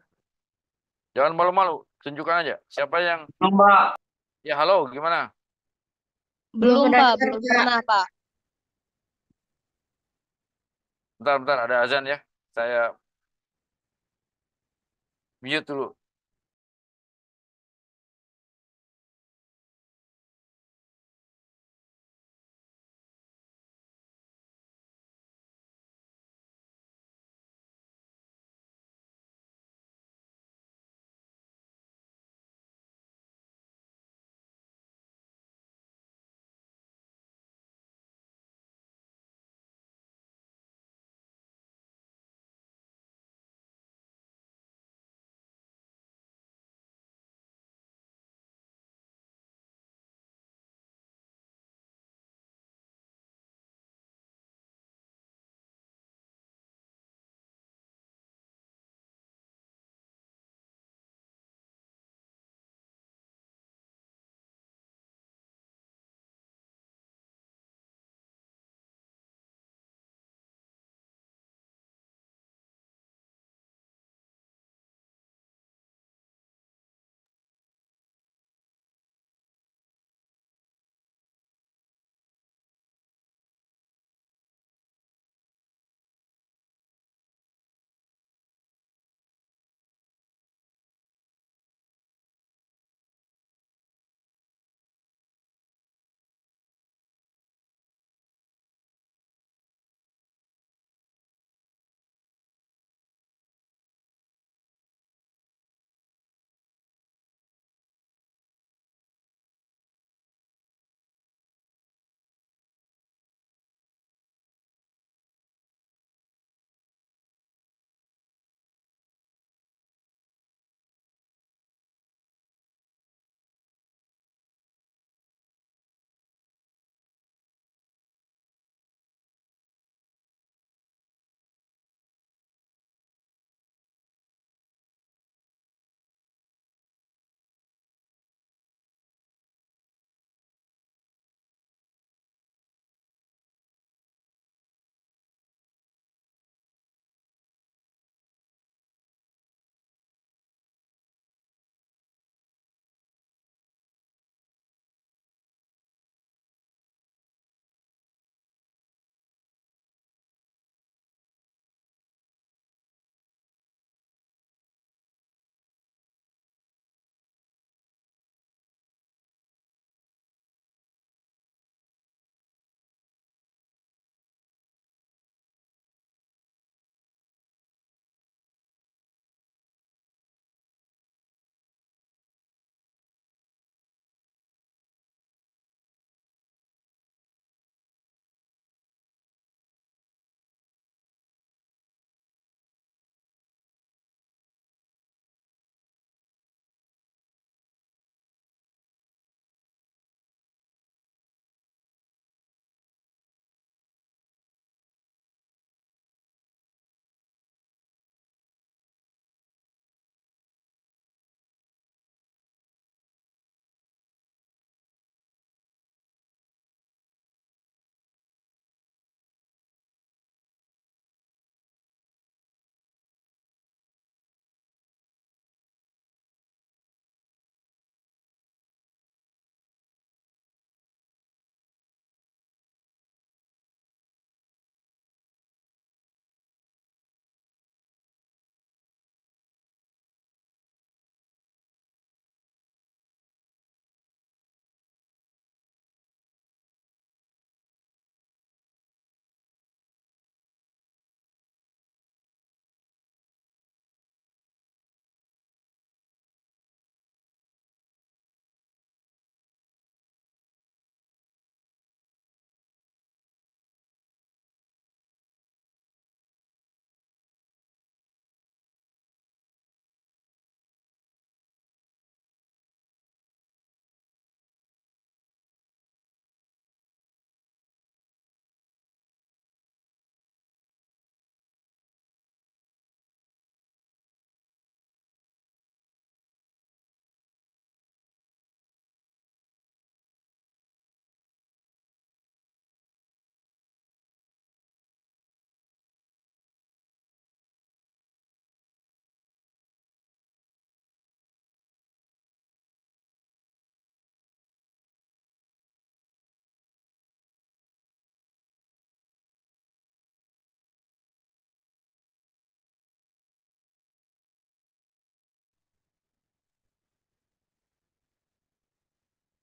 Jangan malu-malu, tunjukkan aja. Siapa yang... Mbak. Ya, halo, gimana? Belum, Pak. Belum pernah, Pak. Bentar, ada azan ya. Saya mute dulu.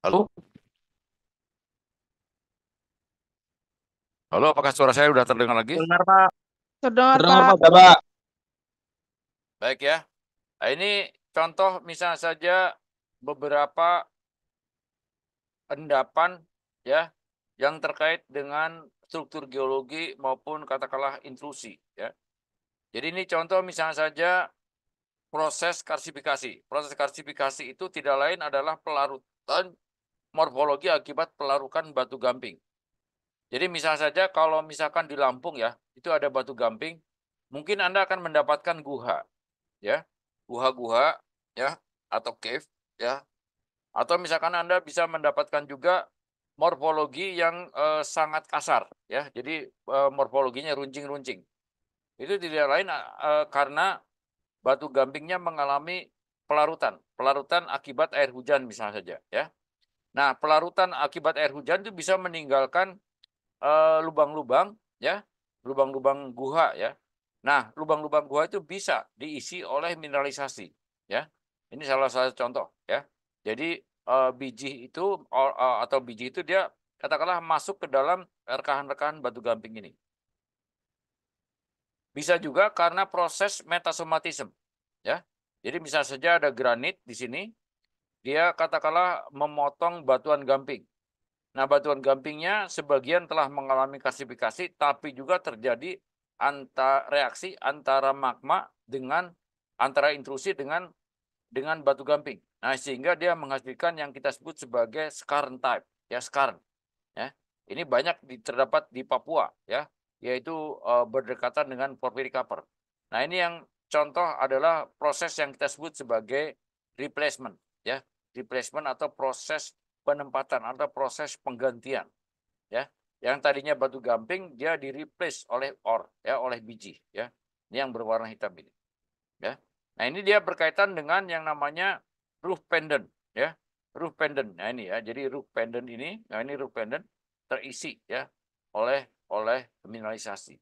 Halo? Halo, apakah suara saya sudah terdengar lagi? Benar, Pak. Terdengar, Terdengar Pak. Pak, udah, Pak. Baik ya. Nah, ini contoh misalnya saja beberapa endapan ya yang terkait dengan struktur geologi maupun katakanlah intrusi ya. Jadi ini contoh misalnya saja proses karsifikasi. Proses karsifikasi itu tidak lain adalah pelarutan morfologi akibat pelarukan batu gamping. Jadi misalnya saja kalau misalkan di Lampung ya, itu ada batu gamping, mungkin Anda akan mendapatkan guha ya. Guha-guha ya atau cave ya. Atau misalkan Anda bisa mendapatkan juga morfologi yang sangat kasar ya. Jadi morfologinya runcing-runcing. Itu tidak lain karena batu gampingnya mengalami pelarutan, pelarutan akibat air hujan misalnya saja ya. Nah, pelarutan akibat air hujan itu bisa meninggalkan lubang-lubang ya, lubang-lubang guha ya. Nah, lubang-lubang guha itu bisa diisi oleh mineralisasi ya. Ini salah satu contoh ya. Jadi biji itu atau biji itu dia katakanlah masuk ke dalam rekahan-rekahan batu gamping ini. Bisa juga karena proses metasomatisme ya. Jadi misal saja ada granit di sini, dia katakanlah memotong batuan gamping. Nah, batuan gampingnya sebagian telah mengalami kalsifikasi, tapi juga terjadi reaksi antara magma dengan antara intrusi dengan batu gamping. Nah, sehingga dia menghasilkan yang kita sebut sebagai skarn type, ya skarn. Ya, ini banyak terdapat di Papua, ya, yaitu berdekatan dengan porphyry copper. Nah, ini yang contoh adalah proses yang kita sebut sebagai replacement, ya, replacement atau proses penempatan atau proses penggantian ya. Yang tadinya batu gamping dia di replace oleh ore ya, oleh biji ya. Ini yang berwarna hitam ini ya. Nah, ini dia berkaitan dengan yang namanya roof pendant ya. Roof pendant. Nah, ini ya. Jadi roof pendant ini, nah ini roof pendant terisi ya oleh mineralisasi.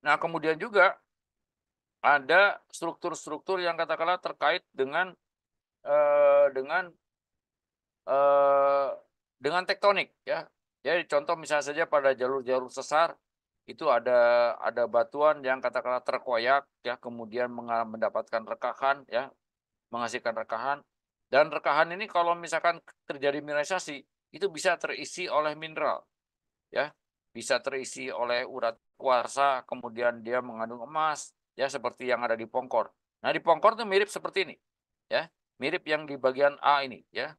Nah, kemudian juga ada struktur-struktur yang katakanlah terkait dengan eh, dengan dengan tektonik ya. Jadi contoh misalnya saja pada jalur-jalur sesar itu ada batuan yang katakanlah terkoyak ya, kemudian mendapatkan rekahan ya, menghasilkan rekahan. Dan rekahan ini kalau misalkan terjadi mineralisasi itu bisa terisi oleh mineral ya. Bisa terisi oleh urat kuarsa, kemudian dia mengandung emas ya, seperti yang ada di Pongkor. Nah, di Pongkor itu mirip seperti ini ya. Mirip yang di bagian A ini ya.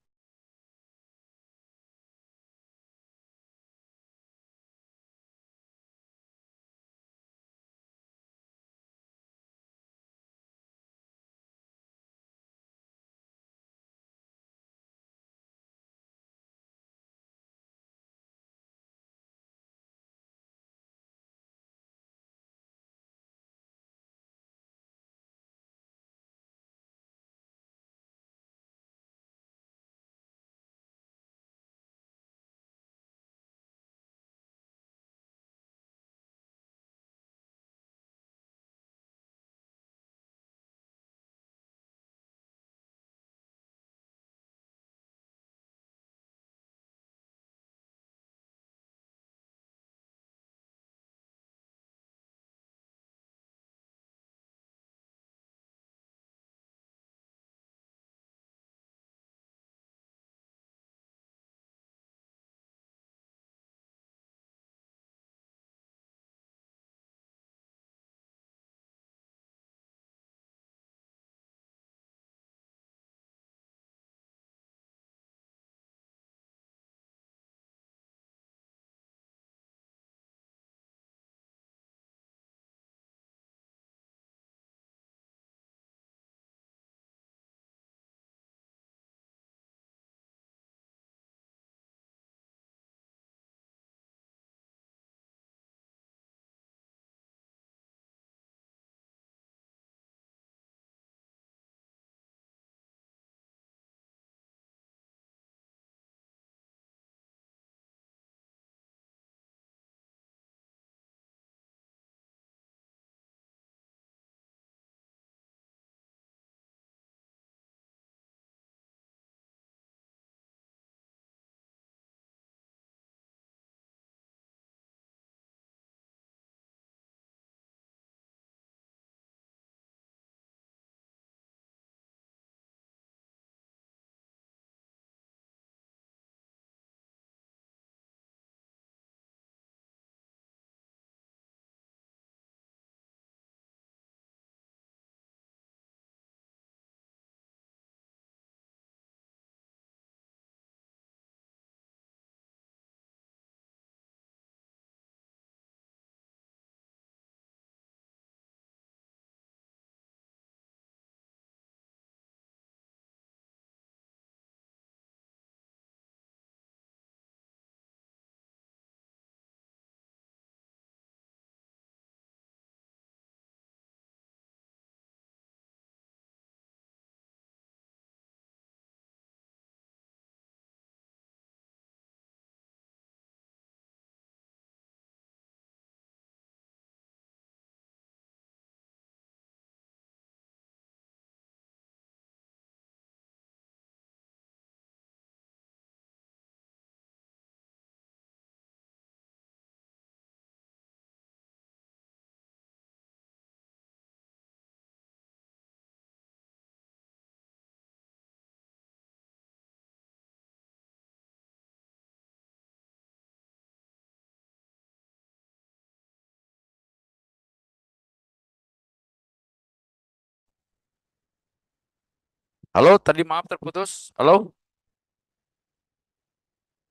Halo, tadi maaf terputus. Halo?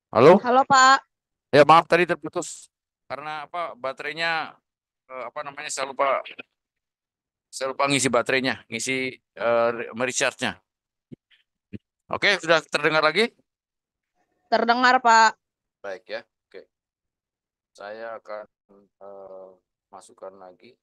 Halo? Halo Pak. Ya, maaf tadi terputus. Karena apa? Baterainya apa namanya? Saya lupa ngisi baterainya, ngisi merecharge-nya. Oke, sudah terdengar lagi? Terdengar Pak. Baik ya. Oke. Saya akan masukkan lagi.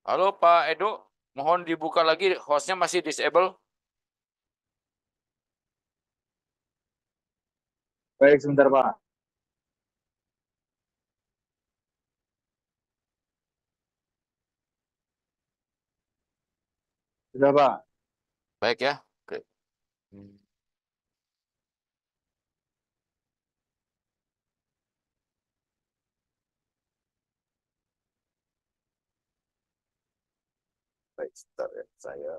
Halo Pak Edo, mohon dibuka lagi, hostnya masih disable. Baik, sebentar Pak. Sudah Pak. Baik ya. Oke. Baik, sebentar ya. Saya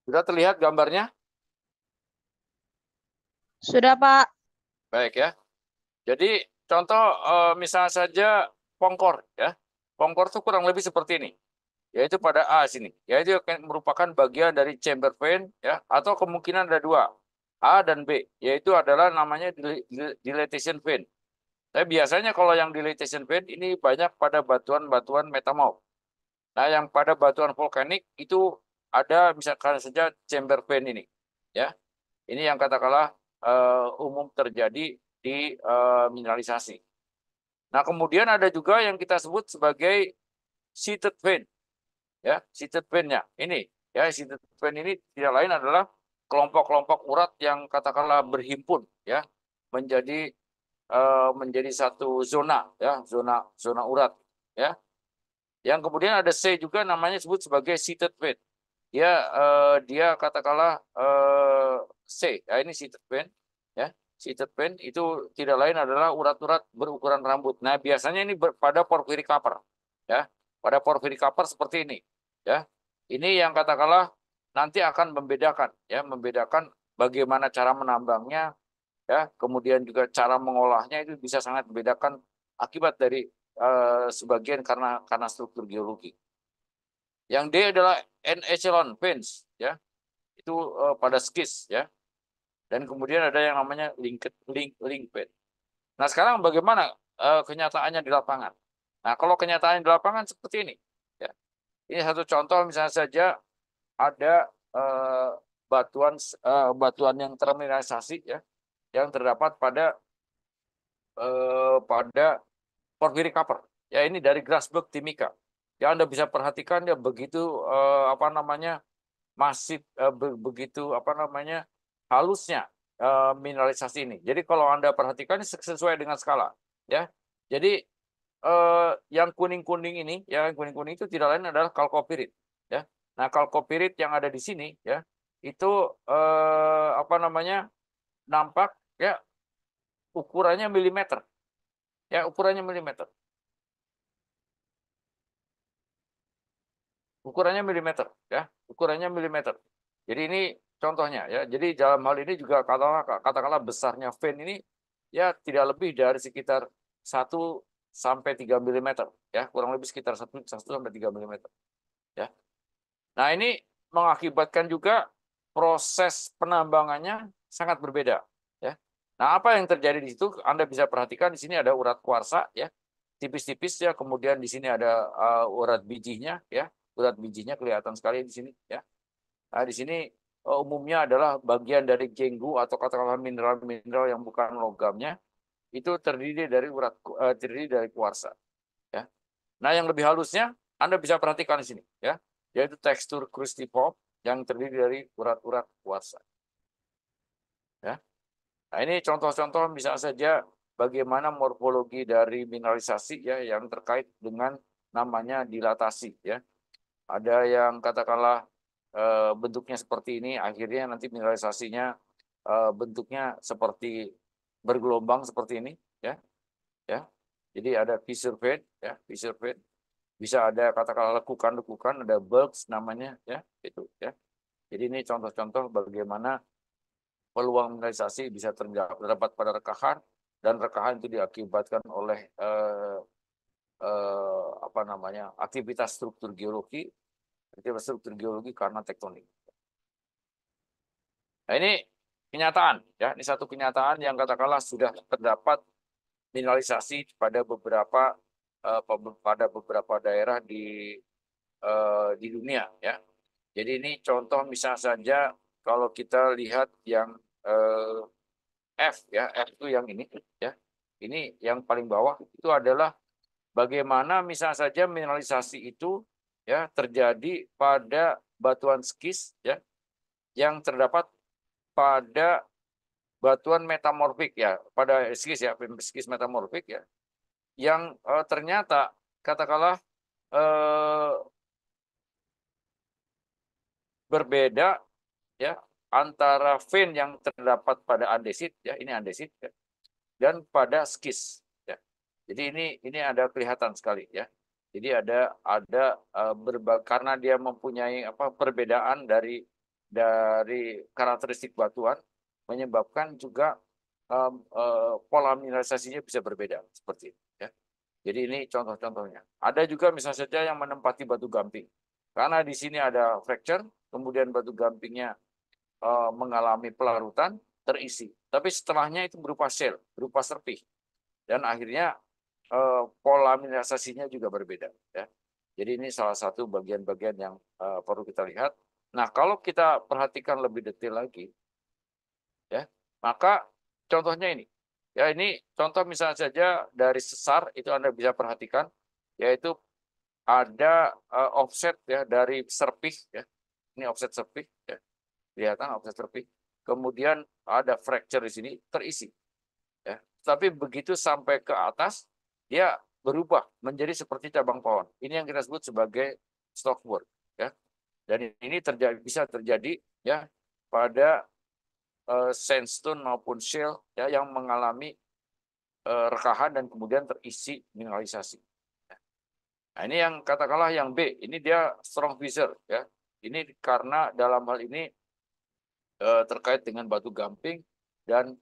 sudah terlihat gambarnya? Sudah Pak. Baik ya. Jadi contoh misalnya saja Pongkor ya. Pongkor itu kurang lebih seperti ini. Yaitu pada A sini. Yaitu merupakan bagian dari chamber fan ya, atau kemungkinan ada dua, A dan B, yaitu adalah namanya dilatation fan. Tapi biasanya kalau yang dilatation fan ini banyak pada batuan-batuan metamorf. Nah, yang pada batuan vulkanik itu ada misalkan saja chamber fan ini ya. Ini yang katakanlah umum terjadi di mineralisasi. Nah, kemudian ada juga yang kita sebut sebagai sheeted vein. Ya, sheeted vein-nya. Ini ya, sheeted vein ini tidak lain adalah kelompok-kelompok urat yang katakanlah berhimpun ya, menjadi menjadi satu zona ya, zona urat ya. Yang kemudian ada C juga namanya disebut sebagai sheeted vein. Dia katakanlah C, ya ini sheeted vein ya. Sheeted vein itu tidak lain adalah urat-urat berukuran rambut. Nah, biasanya ini pada porphyry copper ya. Pada porphyry copper seperti ini ya. Ini yang katakanlah nanti akan membedakan ya, membedakan bagaimana cara menambangnya ya, kemudian juga cara mengolahnya itu bisa sangat membedakan akibat dari sebagian karena struktur geologi. Yang D adalah N-echelon veins ya. Itu pada skis ya. Dan kemudian ada yang namanya link vein. Nah, sekarang bagaimana kenyataannya di lapangan? Nah, kalau kenyataannya di lapangan seperti ini ya. Ini satu contoh misalnya saja ada batuan yang termineralisasi ya, yang terdapat pada porphyry copper. Ya, ini dari Grasberg Timika. Ya, Anda bisa perhatikan ya begitu masif, begitu halusnya mineralisasi ini. Jadi kalau Anda perhatikan sesuai dengan skala ya. Jadi yang kuning-kuning ini, yang kuning-kuning itu tidak lain adalah kalkopirit ya. Nah, kalkopirit yang ada di sini ya, itu nampak ya ukurannya milimeter. Ya, ukurannya milimeter. Ukurannya milimeter ya, ukurannya milimeter. Jadi ini contohnya ya. Jadi dalam hal ini juga katakanlah besarnya vein ini ya tidak lebih dari sekitar 1 sampai 3 mm ya, kurang lebih sekitar 1 sampai 3 mm ya. Nah, ini mengakibatkan juga proses penambangannya sangat berbeda ya. Nah, apa yang terjadi di situ? Anda bisa perhatikan di sini ada urat kuarsa ya, tipis-tipis ya. Kemudian di sini ada urat bijinya ya, urat bijinya kelihatan sekali di sini ya. Nah, di sini umumnya adalah bagian dari genggu atau katakanlah mineral-mineral yang bukan logamnya itu terdiri dari terdiri dari kuarsa ya. Nah, yang lebih halusnya Anda bisa perhatikan di sini ya, yaitu tekstur cruciform yang terdiri dari urat-urat kuarsa. Ya. Nah, ini contoh-contoh misalnya saja bagaimana morfologi dari mineralisasi ya yang terkait dengan namanya dilatasi ya. Ada yang katakanlah bentuknya seperti ini, akhirnya nanti mineralisasinya bentuknya seperti bergelombang seperti ini ya. Ya. Jadi ada fissure vein ya, fissure vein. Bisa ada katakanlah lekukan-lekukan, ada bulbs namanya ya, itu ya. Jadi ini contoh-contoh bagaimana peluang mineralisasi bisa terdapat pada rekahan, dan rekahan itu diakibatkan oleh apa namanya, aktivitas struktur geologi karena tektonik. Nah, ini kenyataan ya, ini satu kenyataan yang katakanlah sudah terdapat mineralisasi pada beberapa daerah di dunia ya. Jadi ini contoh misalnya saja kalau kita lihat yang F ya, F itu yang ini ya. Ini yang paling bawah itu adalah bagaimana misalnya saja mineralisasi itu ya terjadi pada batuan skis ya yang terdapat pada batuan metamorfik ya, pada skis ya, skis metamorfik ya. Yang ternyata katakanlah berbeda ya antara vein yang terdapat pada andesit ya, ini andesit ya, dan pada skis ya. Jadi ini ada kelihatan sekali ya. Jadi ada karena dia mempunyai perbedaan dari karakteristik batuan, menyebabkan juga pola mineralisasinya bisa berbeda seperti itu ya. Jadi ini contoh-contohnya. Ada juga misalnya saja yang menempati batu gamping. Karena di sini ada fracture, kemudian batu gampingnya mengalami pelarutan, terisi. Tapi setelahnya itu berupa shell, berupa serpih. Dan akhirnya pola mineralisasinya juga berbeda. Ya. Jadi ini salah satu bagian-bagian yang perlu kita lihat. Nah, kalau kita perhatikan lebih detail lagi, ya, maka contohnya ini. Ya, ini contoh misalnya saja dari sesar, itu Anda bisa perhatikan, yaitu ada offset ya dari serpih. Ya. Ini offset serpih. Ya. Kelihatan offset serpih. Kemudian ada fracture di sini, terisi. Ya. Tapi begitu sampai ke atas, dia berubah menjadi seperti cabang pohon. Ini yang kita sebut sebagai stockwork. Ya. Dan ini bisa terjadi ya pada sandstone maupun shale ya, yang mengalami rekahan dan kemudian terisi mineralisasi. Nah, ini yang katakanlah yang B, ini dia strong fissure ya. Ini karena dalam hal ini terkait dengan batu gamping dan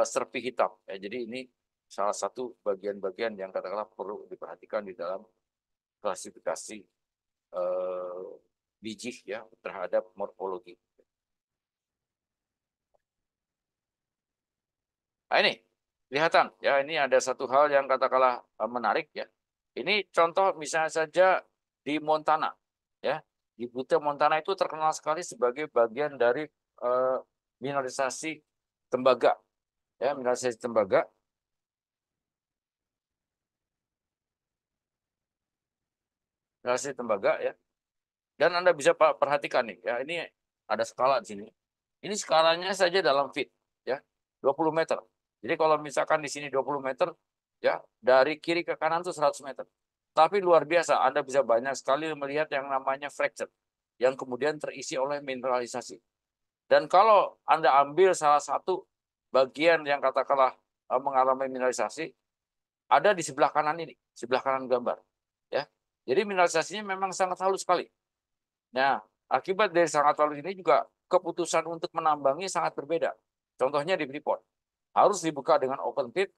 serpih hitam. Ya, jadi ini salah satu bagian-bagian yang katakanlah perlu diperhatikan di dalam klasifikasi biji ya terhadap morfologi. Nah, ini kelihatan ya, ini ada satu hal yang katakanlah menarik ya. Ini contoh misalnya saja di Montana ya. Di Butte, Montana itu terkenal sekali sebagai bagian dari mineralisasi tembaga. Ya, mineralisasi tembaga. Mineralisasi tembaga ya. Dan Anda bisa perhatikan nih ya, ini ada skala di sini. Ini skalanya saja dalam feet ya, 20 meter. Jadi kalau misalkan di sini 20 meter ya, dari kiri ke kanan itu 100 meter. Tapi luar biasa, Anda bisa banyak sekali melihat yang namanya fracture yang kemudian terisi oleh mineralisasi. Dan kalau Anda ambil salah satu bagian yang katakanlah mengalami mineralisasi, ada di sebelah kanan ini, sebelah kanan gambar. Ya. Jadi mineralisasinya memang sangat halus sekali. Nah, akibat dari sangat halus ini juga keputusan untuk menambangi sangat berbeda. Contohnya di Freeport, harus dibuka dengan open pit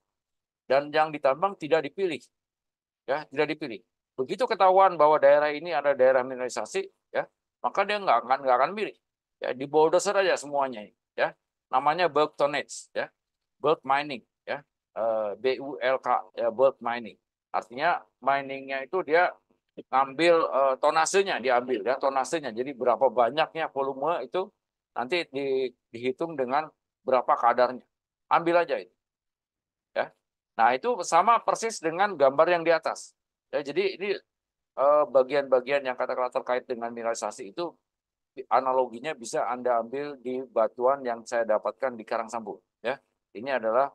dan yang ditambang tidak dipilih. Ya, tidak dipilih. Begitu ketahuan bahwa daerah ini ada daerah mineralisasi, ya, maka dia nggak akan pilih. Ya, di bulldozer aja semuanya, ya. Namanya bulk tonnage, ya. bulk mining, ya, BULK, ya, bulk mining. Artinya miningnya itu dia ngambil tonasenya, diambil ya tonasenya. Jadi berapa banyaknya volume itu nanti dihitung dengan berapa kadarnya. Ambil aja itu. Ya. Nah, itu sama persis dengan gambar yang di atas. Ya, jadi ini bagian-bagian yang katakanlah terkait dengan mineralisasi itu analoginya bisa Anda ambil di batuan yang saya dapatkan di Karangsambung. Ya, ini adalah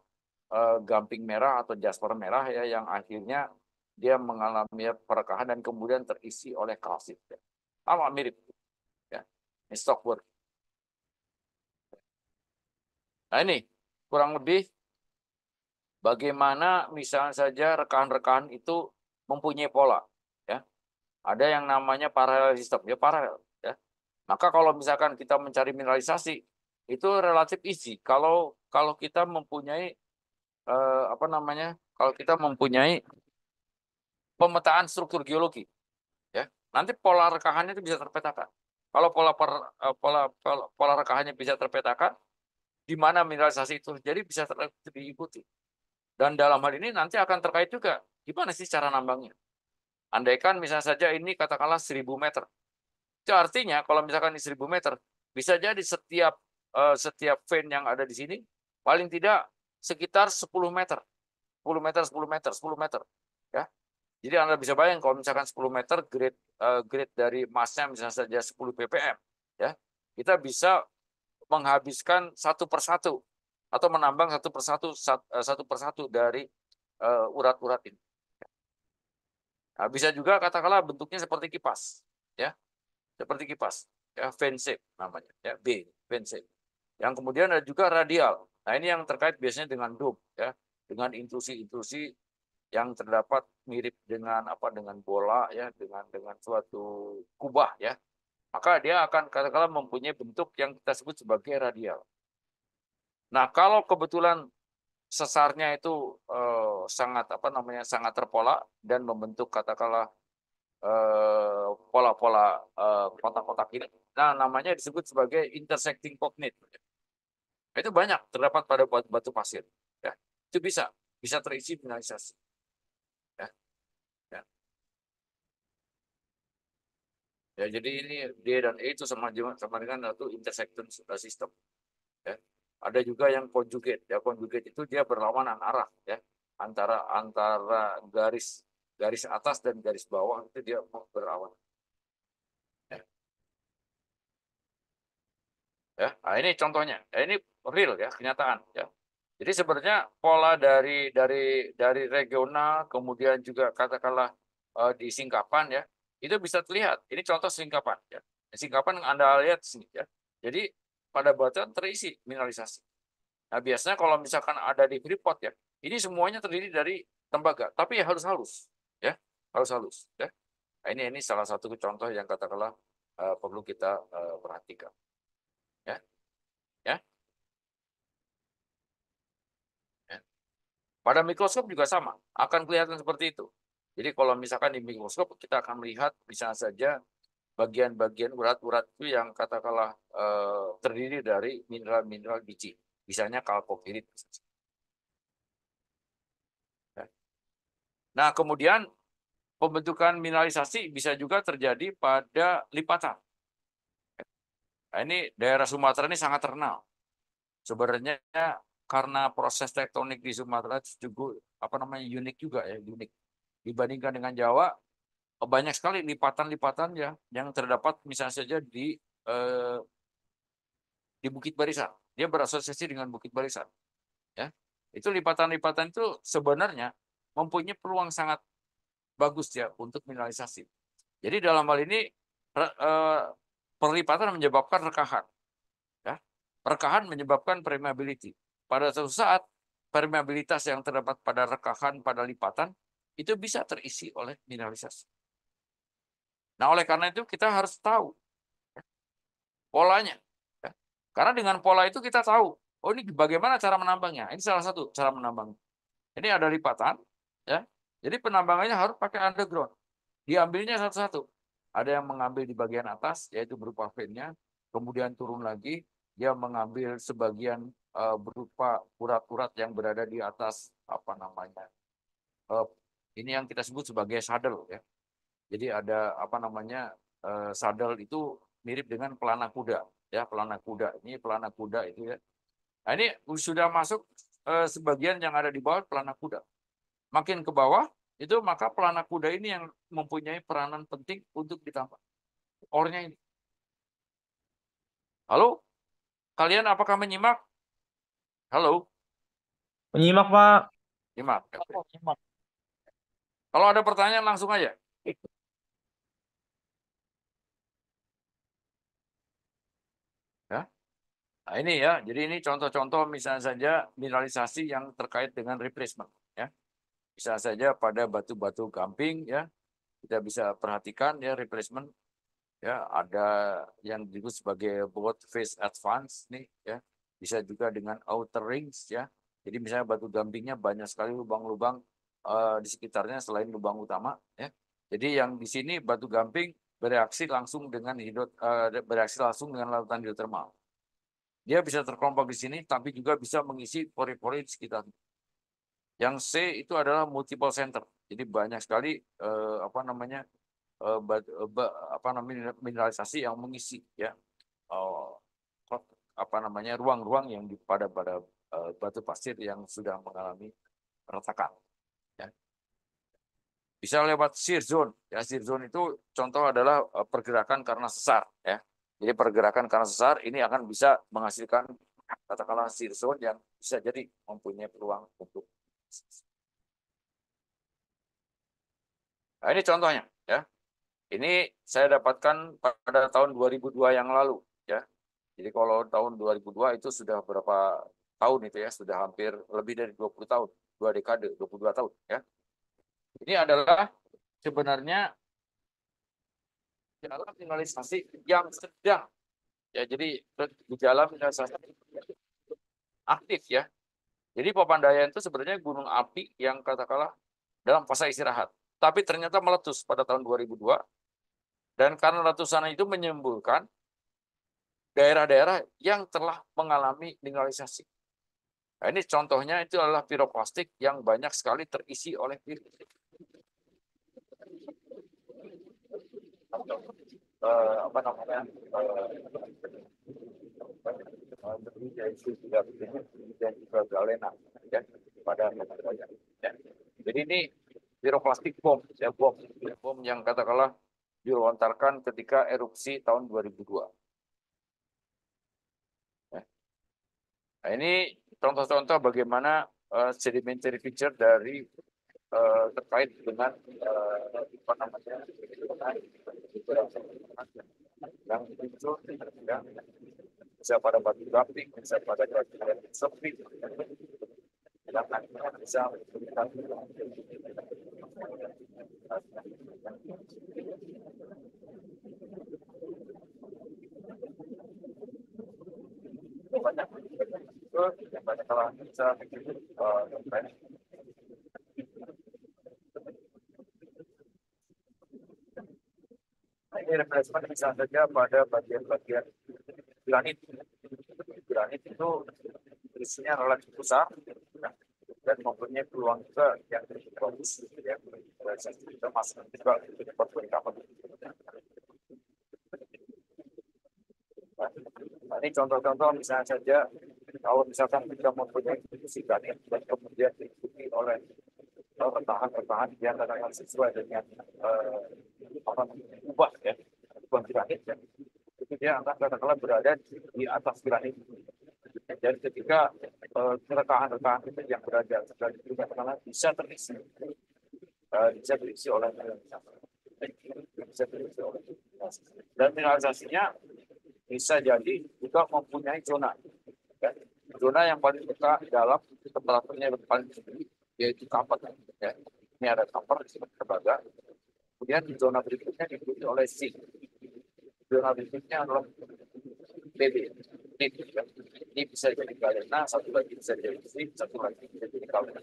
gamping merah atau jasper merah ya yang akhirnya dia mengalami perekahan dan kemudian terisi oleh kalsit. Ya. Sama mirip. Ya. Ini stockwork. Nah ini kurang lebih bagaimana misalnya saja rekan-rekan itu mempunyai pola. Ya. Ada yang namanya paralel system, ya paralel. Ya. Maka kalau misalkan kita mencari mineralisasi itu relatif easy. Kalau kita mempunyai kalau kita mempunyai pemetaan struktur geologi, ya nanti pola rekahannya itu bisa terpetakan. Kalau pola rekahannya bisa terpetakan, di mana mineralisasi itu jadi bisa diikuti. Dan dalam hal ini nanti akan terkait juga gimana sih cara nambangnya. Andaikan misalnya saja ini katakanlah 1000 meter, itu artinya kalau misalkan ini 1000 meter, bisa jadi setiap vein yang ada di sini paling tidak sekitar 10 meter, 10 meter, 10 meter, 10 meter, ya. Jadi Anda bisa bayangkan kalau misalkan 10 meter grade dari massnya misalnya saja 10 ppm, ya, kita bisa menghabiskan satu persatu atau menambang satu persatu dari urat-urat ini. Nah, bisa juga katakanlah bentuknya seperti kipas, ya, seperti kipas, ya, vein shape namanya, ya, B, vein shape. Yang kemudian ada juga radial. Nah, ini yang terkait biasanya dengan dome, ya, dengan intrusi-intrusi yang terdapat mirip dengan dengan bola, ya, dengan suatu kubah, ya, maka dia akan katakanlah mempunyai bentuk yang kita sebut sebagai radial. Nah, kalau kebetulan sesarnya itu sangat sangat terpola dan membentuk katakanlah pola-pola kotak-kotak ini, nah namanya disebut sebagai intersecting cognate. Itu banyak terdapat pada batu pasir, ya. Itu bisa terisi mineralisasi. Ya. Ya. Ya, jadi ini D dan E itu sama dengan satu intersection system. Ya. Ada juga yang conjugate. Ya, conjugate itu dia berlawanan arah, ya, antara garis atas dan garis bawah itu dia berlawanan. Ya. Ya, nah ini contohnya. Ya, ini real, ya, kenyataan, ya. Jadi sebenarnya pola dari regional kemudian juga katakanlah di singkapan, ya, itu bisa terlihat. Ini contoh singkapan, ya. Singkapan yang Anda lihat di sini, ya. Jadi pada batuan terisi mineralisasi. Nah, biasanya kalau misalkan ada di Freeport, ya, ini semuanya terdiri dari tembaga, tapi ya harus halus, ya, harus halus, ya. Nah, ini salah satu contoh yang katakanlah perlu kita perhatikan, ya, ya. Pada mikroskop juga sama, akan kelihatan seperti itu. Jadi kalau misalkan di mikroskop kita akan melihat misalnya saja bagian-bagian urat-urat itu yang katakanlah terdiri dari mineral-mineral biji, misalnya kalkopirit. Nah, kemudian pembentukan mineralisasi bisa juga terjadi pada lipatan. Nah, ini daerah Sumatera ini sangat terkenal. Sebenarnya karena proses tektonik di Sumatera juga unik juga, ya, unik dibandingkan dengan Jawa. Banyak sekali lipatan-lipatan, ya, yang terdapat misalnya saja di Bukit Barisan. Dia berasosiasi dengan Bukit Barisan, ya. Itu lipatan-lipatan itu sebenarnya mempunyai peluang sangat bagus, ya, untuk mineralisasi. Jadi dalam hal ini perlipatan menyebabkan rekahan, ya. Rekahan menyebabkan permeability. Pada suatu saat permeabilitas yang terdapat pada rekahan pada lipatan itu bisa terisi oleh mineralisasi. Nah, oleh karena itu kita harus tahu, ya, polanya, ya. Karena dengan pola itu kita tahu, oh ini bagaimana cara menambangnya. Ini salah satu cara menambang. Ini ada lipatan, ya. Jadi penambangannya harus pakai underground. Diambilnya satu-satu. Ada yang mengambil di bagian atas, yaitu berupa veinnya, kemudian turun lagi, dia mengambil sebagian berupa urat-urat yang berada di atas apa namanya ini yang kita sebut sebagai saddle ya. Jadi ada apa namanya saddle itu mirip dengan pelana kuda ya, pelana kuda. Ini pelana kuda itu ya. Nah, ini sudah masuk sebagian yang ada di bawah pelana kuda. Makin ke bawah itu maka pelana kuda ini yang mempunyai peranan penting untuk ditambah ornya ini. Halo, kalian apakah menyimak? Halo, Menyimak, Pak. nyimak. Kalau ada pertanyaan langsung aja. Ya. Nah, ini ya, jadi ini contoh-contoh misalnya saja mineralisasi yang terkait dengan replacement ya. Bisa saja pada batu-batu gamping ya. Kita bisa perhatikan ya replacement ya, ada yang disebut sebagai both phase advance nih ya. Bisa juga dengan outer rings ya. Jadi misalnya batu gampingnya banyak sekali lubang-lubang di sekitarnya selain lubang utama ya. Jadi yang di sini batu gamping bereaksi langsung dengan lautan hidrotermal. Dia bisa terkelompok di sini, tapi juga bisa mengisi pori-pori di sekitar. Yang C itu adalah multiple center. Jadi banyak sekali mineralisasi yang mengisi ya ruang-ruang yang pada batu pasir yang sudah mengalami retakan. Ya. Bisa lewat shear zone. Ya, shear zone itu contoh adalah pergerakan karena sesar. Ya. Jadi pergerakan karena sesar ini akan bisa menghasilkan katakanlah shear zone yang bisa jadi mempunyai peluang untuk. Nah, ini contohnya. Ya. Ini saya dapatkan pada tahun 2002 yang lalu. Ya. Jadi kalau tahun 2002 itu sudah berapa tahun itu ya, sudah hampir lebih dari 20 tahun, 2 dekade, 22 tahun ya. Ini adalah sebenarnya dalam mineralisasi yang sedang ya, jadi di dalam mineralisasi aktif ya. Jadi Papandayan itu sebenarnya gunung api yang katakanlah dalam fase istirahat, tapi ternyata meletus pada tahun 2002 dan karena letusan itu menimbulkan daerah-daerah yang telah mengalami mineralisasi. Nah, ini contohnya itu adalah piroplastik yang banyak sekali terisi oleh virus. Jadi ini piroplastik bom yang katakanlah dilontarkan ketika erupsi tahun 2002. Nah, ini contoh-contoh bagaimana sedimentary feature dari terkait dengan yang muncul ya, bisa pada batu gamping, bisa pada batu sepi, yang akhirnya bisa memberikan banyak orang bisa ini replacement bisa saja pada bagian-bagian granit. Granit itu isinya relatif besar dan mempunyai peluang juga yang bagus ya. Kita masuk juga dapat berkapan. Ini contoh-contoh misalnya saja kalau misalkan kita mempunyai posisi granit dan kemudian diikuti oleh pertahanan yang katakan sesuai dengan ubah ya, ubah granit ya, itu dia akan katakanlah berada di atas granit. Dan ketika rekahan-rekahan yang berada di katakanlah bisa terisi oleh dan mineralisasinya bisa jadi juga mempunyai zona. Zona yang paling dekat dalam temperaturnya yang paling tinggi yaitu kapur. Ya. Ini ada kapur di sebelah tembaga. Kemudian di zona berikutnya diikuti oleh zinc. Zona berikutnya adalah BB. Ini bisa jadi galena, satu lagi bisa jadi zinc, satu lagi bisa jadi galena.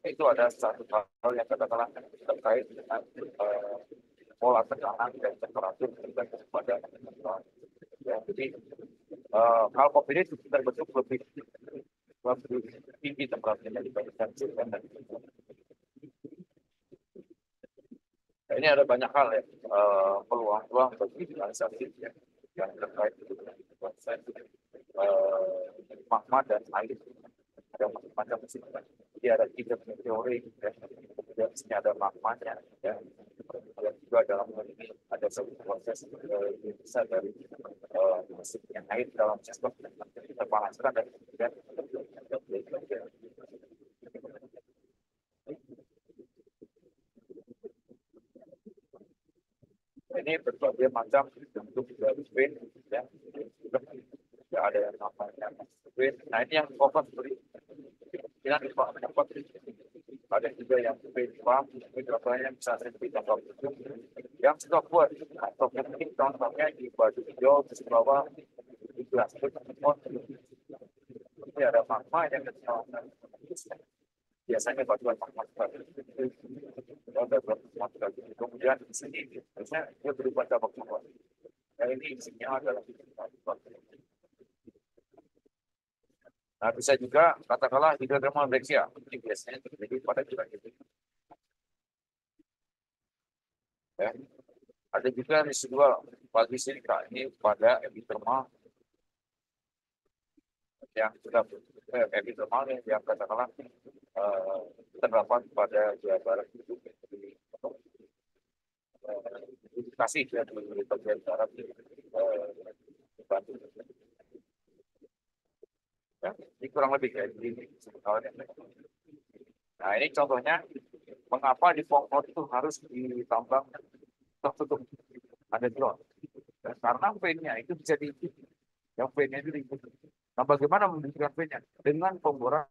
Itu ada satu hal yang katakanlah terkait dengan pola tekanan dan temperatur pada ya, jadi hal kopi ini terbentuk lebih lebih tinggi tempatnya daripada sensor dan nah, ini ada banyak hal ya, peluang-peluang bagi digitalisasi ya, yang terkait dengan proses magma dan air. Ada macam-macam mesin. Jadi ada tiga teori, ya. Kemudian di sini ada magmanya, ya. Dan juga dalam hal ini ada satu proses yang bisa dari mesinnya air dalam sistem kita panaskan dan kemudian ini berbagai macam bentuk dari spin, ya. Tidak ada yang namanya spin. Nah ini yang cover beri. Kita di cover. Ada juga yang spin pump, contohnya misalnya di cover itu, yang sudah buat atau penting contohnya di batu hijau di bawah di gelas ini ada magma yang biasanya batuan magma kemudian di sini harusnya dia berubah cabang cabang. Yang ini isinya adalah nah bisa juga katakanlah hidrotermal brexia ini biasanya terjadi pada curah itu. Ya. Ada juga residual bagi silika ini pada epithermal yang sudah epithermal yang katakanlah terdapat pada Jawa Barat itu di Bekasi ya di bagian barat di Bandung. Ya, ini kurang lebih kayak gini. Nah ini contohnya mengapa di Pongkor itu harus ditambang tertutup ada drone. Karena V-nya itu bisa diikuti. Yang V-nya itu diikuti. Nah bagaimana membuktikan V-nya? Dengan pemboran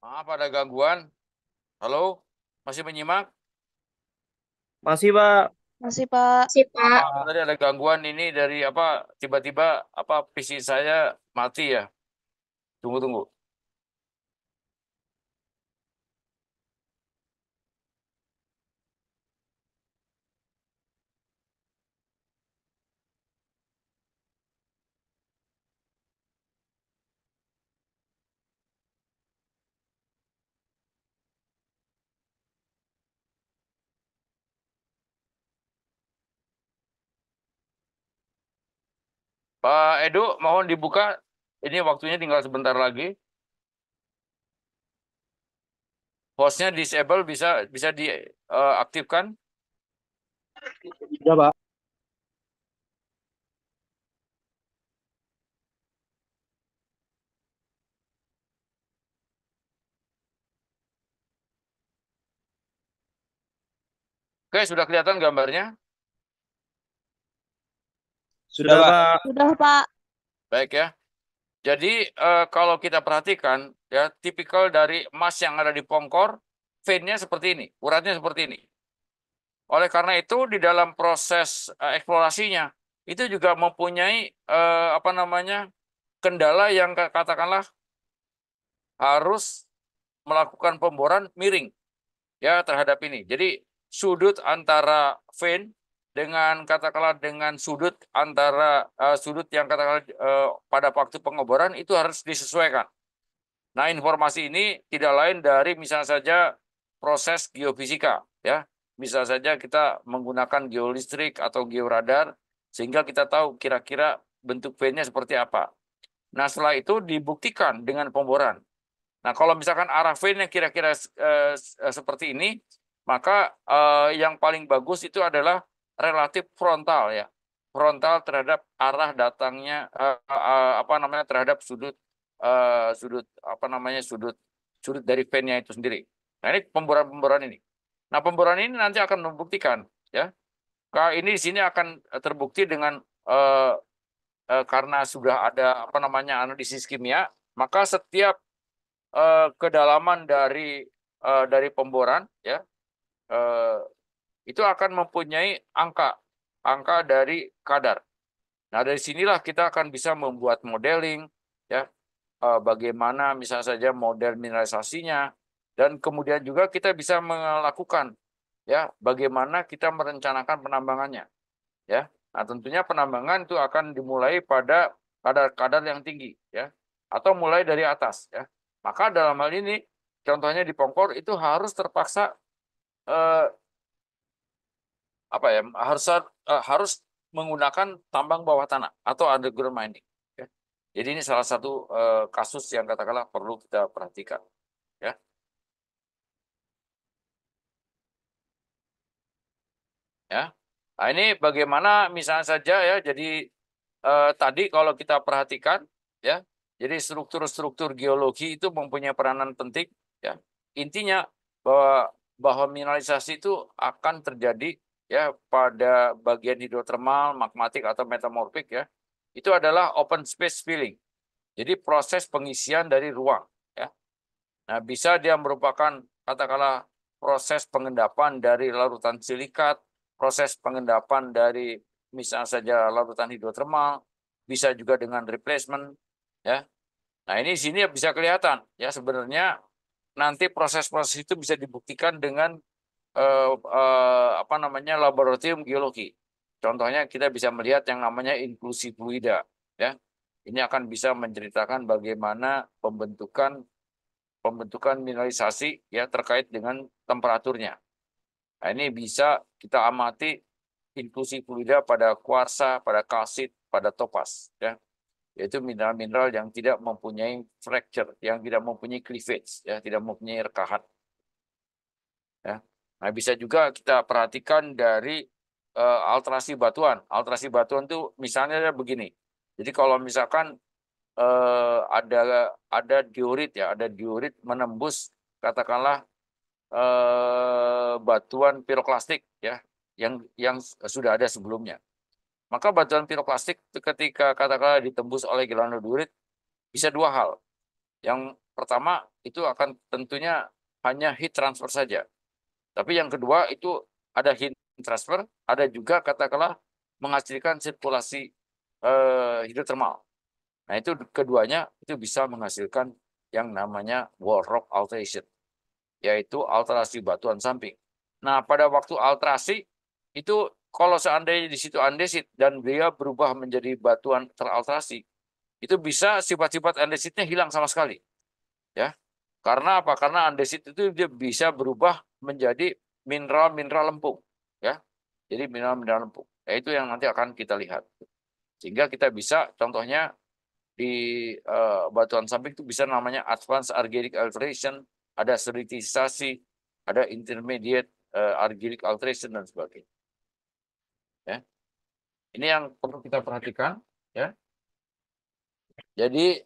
Maaf ada gangguan. Halo, masih menyimak? Masih, Pak. Masih, Pak. Maaf, tadi ada gangguan ini dari apa? Tiba-tiba apa PC saya mati ya. Tunggu. Pak Edu, mohon dibuka. Ini waktunya tinggal sebentar lagi. Hostnya disable bisa diaktifkan. Ya, Pak. Oke, sudah kelihatan gambarnya? Sudah, Pak. Sudah, Pak. Baik ya. Jadi kalau kita perhatikan ya tipikal dari emas yang ada di Pongkor, vein-nya seperti ini, uratnya seperti ini. Oleh karena itu di dalam proses eksplorasinya itu juga mempunyai apa namanya kendala yang katakanlah harus melakukan pemboran miring ya terhadap ini. Jadi sudut antara vein dengan katakanlah dengan sudut antara sudut yang katakanlah pada waktu pengeboran itu harus disesuaikan. Nah, informasi ini tidak lain dari misalnya saja proses geofisika ya. Bisa saja kita menggunakan geolistrik atau georadar sehingga kita tahu kira-kira bentuk veinnya seperti apa. Nah, setelah itu dibuktikan dengan pemboran. Nah, kalau misalkan arah veinnya kira-kira seperti ini, maka yang paling bagus itu adalah relatif frontal ya. Frontal terhadap arah datangnya apa namanya terhadap sudut sudut dari veinnya itu sendiri. Nah, ini pemboran ini. Nah, pemboran ini nanti akan membuktikan ya. Ini di sini akan terbukti dengan karena sudah ada apa namanya analisis kimia, maka setiap kedalaman dari pemboran ya itu akan mempunyai angka dari kadar. Nah, dari sinilah kita akan bisa membuat modeling ya bagaimana misalnya saja model mineralisasinya dan kemudian juga kita bisa melakukan ya bagaimana kita merencanakan penambangannya ya. Nah, tentunya penambangan itu akan dimulai pada kadar-kadar yang tinggi ya atau mulai dari atas ya. Maka dalam hal ini contohnya di Pongkor itu harus terpaksa apa ya harus menggunakan tambang bawah tanah atau underground mining. Ya. Jadi ini salah satu kasus yang katakanlah perlu kita perhatikan. Ya. Ya. Nah, ini bagaimana misalnya saja ya. Jadi tadi kalau kita perhatikan ya. Jadi struktur-struktur geologi itu mempunyai peranan penting. Ya. Intinya bahwa mineralisasi itu akan terjadi ya pada bagian hidrotermal, magmatik atau metamorfik ya. Itu adalah open space filling. Jadi proses pengisian dari ruang ya. Nah, bisa dia merupakan katakanlah proses pengendapan dari larutan silikat, proses pengendapan dari misalnya saja larutan hidrotermal, bisa juga dengan replacement ya. Nah, ini sini bisa kelihatan ya sebenarnya nanti proses-proses itu bisa dibuktikan dengan apa namanya laboratorium geologi. Contohnya kita bisa melihat yang namanya inklusi fluida ya. Ini akan bisa menceritakan bagaimana pembentukan mineralisasi ya terkait dengan temperaturnya. Nah, ini bisa kita amati inklusi fluida pada kuarsa, pada kalsit, pada topas ya. Yaitu mineral-mineral yang tidak mempunyai fracture, yang tidak mempunyai cleavage ya, tidak mempunyai rekahan. Ya. Nah, bisa juga kita perhatikan dari alterasi batuan. Alterasi batuan itu misalnya begini. Jadi kalau misalkan ada diorit ya, ada diorit menembus katakanlah batuan piroklastik ya, yang sudah ada sebelumnya. Maka batuan piroklastik ketika katakanlah ditembus oleh granodiorit bisa dua hal. pertama itu akan tentunya hanya heat transfer saja. Tapi yang kedua itu ada heat transfer, ada juga katakanlah menghasilkan sirkulasi hidrotermal. Nah, itu keduanya itu bisa menghasilkan yang namanya wall rock alteration, yaitu alterasi batuan samping. Nah, pada waktu alterasi itu kalau seandainya di situ andesit dan dia berubah menjadi batuan teralterasi, itu bisa sifat-sifat andesitnya hilang sama sekali. Ya. Karena apa? Karena andesit itu dia bisa berubah menjadi mineral-mineral lempung, ya. Jadi mineral-mineral lempung. Ya, itu yang nanti akan kita lihat. Sehingga kita bisa contohnya di batuan samping itu bisa namanya advanced argillic alteration, ada seritisasi, ada intermediate argillic alteration dan sebagainya. Ya. Ini yang perlu kita perhatikan, ya. Jadi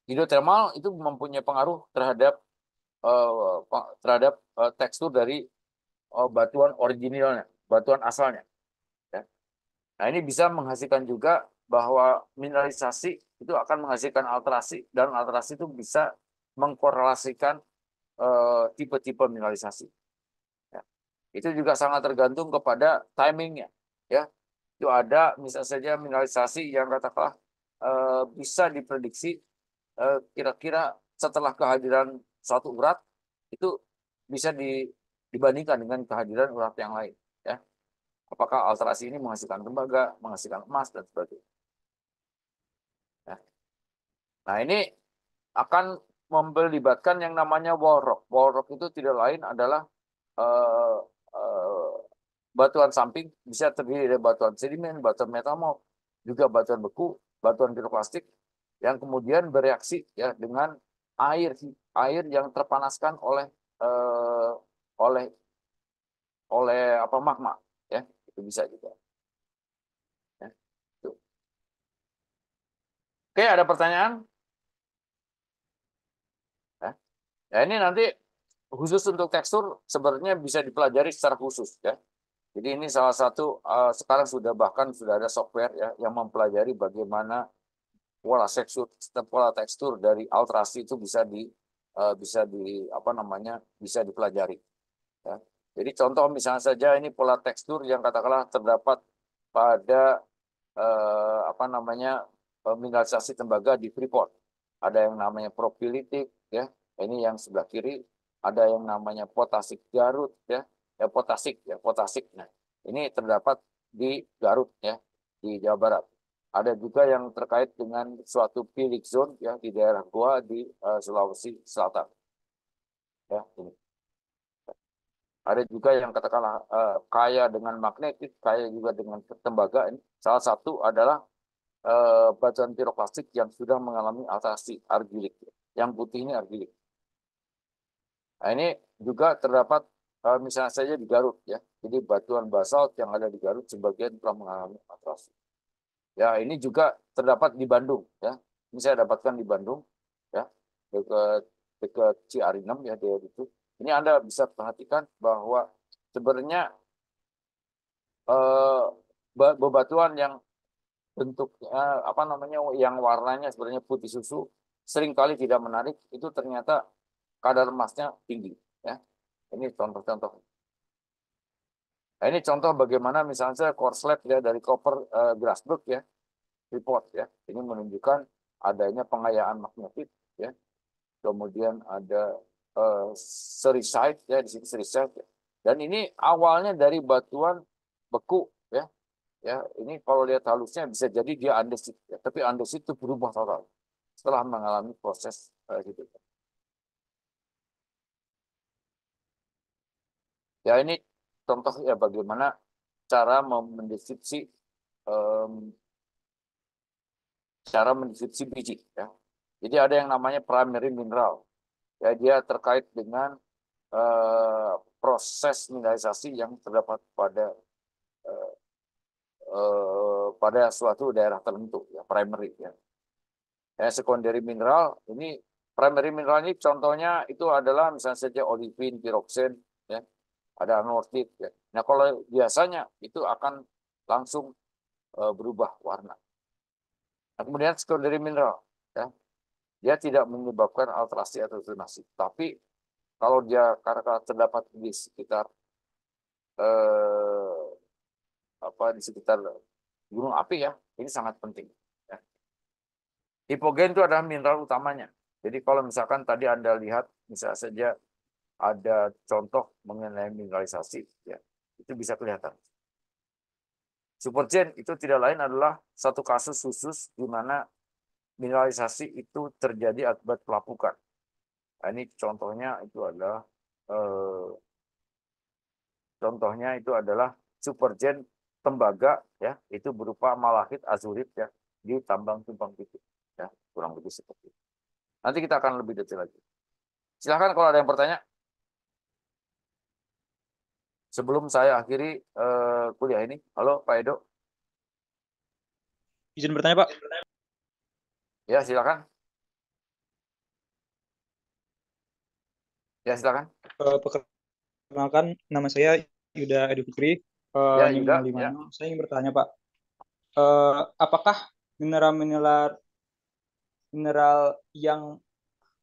hidrotermal itu mempunyai pengaruh terhadap tekstur dari batuan originalnya, batuan asalnya. Ya. Nah, ini bisa menghasilkan juga bahwa mineralisasi itu akan menghasilkan alterasi, dan alterasi itu bisa mengkorelasikan tipe-tipe mineralisasi. Ya. Itu juga sangat tergantung kepada timingnya. Ya. Itu ada misalnya saja mineralisasi yang katakanlah bisa diprediksi kira-kira setelah kehadiran suatu urat itu bisa dibandingkan dengan kehadiran urat yang lain. Ya. Apakah alterasi ini menghasilkan tembaga, menghasilkan emas, dan sebagainya. Ya. Nah, ini akan melibatkan yang namanya wall rock. Wall rock itu tidak lain adalah batuan samping, bisa terdiri dari batuan sedimen, batuan metamorf, juga batuan beku, batuan piroklastik, yang kemudian bereaksi ya dengan air yang terpanaskan oleh magma, ya. Itu bisa juga. Ya. Itu. Oke, ada pertanyaan? Ya. Ya, ini nanti khusus untuk tekstur sebenarnya bisa dipelajari secara khusus, ya. Jadi ini salah satu sekarang bahkan sudah ada software ya yang mempelajari bagaimana pola tekstur dari alterasi itu bisa dipelajari. Ya. Jadi contoh misalnya saja ini pola tekstur yang katakanlah terdapat pada mineralisasi tembaga di Freeport. Ada yang namanya propylitic, ya. Ini yang sebelah kiri. Ada yang namanya potasik Garut, ya. Potasik. Nah, ini terdapat di Garut, ya, di Jawa Barat. Ada juga yang terkait dengan suatu pilic zone, ya, di daerah Goa di Sulawesi Selatan. Ya, ini. Ada juga yang katakanlah kaya dengan magnetit, kaya juga dengan tembaga. Ini salah satu adalah batuan piroklastik yang sudah mengalami alterasi argilik. Yang putih ini argilik. Nah, ini juga terdapat misalnya saja di Garut, ya. Jadi batuan basalt yang ada di Garut sebagian telah mengalami alterasi. Ya, ini juga terdapat di Bandung, ya. Ini saya dapatkan di Bandung, ya, dekat Ciarinem, ya, daerah itu. Ini Anda bisa perhatikan bahwa sebenarnya bebatuan yang bentuknya yang warnanya sebenarnya putih susu seringkali tidak menarik, itu ternyata kadar emasnya tinggi, ya. Ini contoh-contoh. Nah, ini contoh bagaimana misalnya korslet, ya, dari copper Grasberg, ya, report, ya. Ini menunjukkan adanya pengayaan magnetit, ya. Kemudian ada sericite, ya, di sini sericite, ya. Dan ini awalnya dari batuan beku, ya. Ya, ini kalau lihat halusnya bisa jadi dia andesit, ya. Tapi andesit itu berubah total setelah mengalami proses gitu. Ya, ini contoh ya bagaimana cara mendeskripsi biji, ya. Jadi ada yang namanya primary mineral. Ya, dia terkait dengan proses mineralisasi yang terdapat pada suatu daerah tertentu, ya, primary, ya. Secondary mineral ini, primary mineral ini contohnya itu adalah misalnya saja olivin, piroxen, ya, ada anortit, ya. Nah, kalau biasanya itu akan langsung berubah warna. Nah, kemudian secondary mineral, ya. dia tidak menyebabkan alterasi atau zonasi. Tapi kalau dia karena terdapat di sekitar di sekitar gunung api ya, ini sangat penting. Ya. Hipogen itu adalah mineral utamanya. Jadi kalau misalkan tadi Anda lihat, misalnya saja ada contoh mengenai mineralisasi, ya, itu bisa kelihatan. Supergen itu tidak lain adalah satu kasus khusus di mana mineralisasi itu terjadi akibat pelapukan. Nah, ini contohnya itu adalah supergen tembaga, ya, itu berupa malahit azurit, ya, di tambang tumpang titik, ya, kurang lebih seperti itu. Nanti kita akan lebih detail lagi. Silahkan kalau ada yang bertanya sebelum saya akhiri kuliah ini. Halo Pak Edo. Izin bertanya, Pak. Ya, silakan. Ya, silakan. Perkenalkan, nama saya Yuda Edu Fikri, Ya, NIM Yuda, 050. ya. Saya ingin bertanya, Pak, apakah mineral yang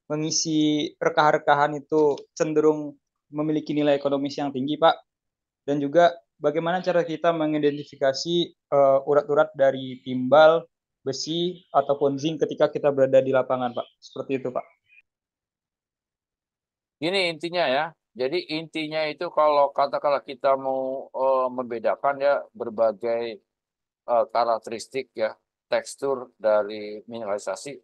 mengisi rekahan-rekahan itu cenderung memiliki nilai ekonomis yang tinggi, Pak? Dan juga bagaimana cara kita mengidentifikasi urat-urat dari timbal, besi, ataupun zinc ketika kita berada di lapangan, Pak? Seperti itu, Pak. Ini intinya ya. Jadi intinya itu kalau katakanlah kita mau membedakan ya berbagai karakteristik ya tekstur dari mineralisasi,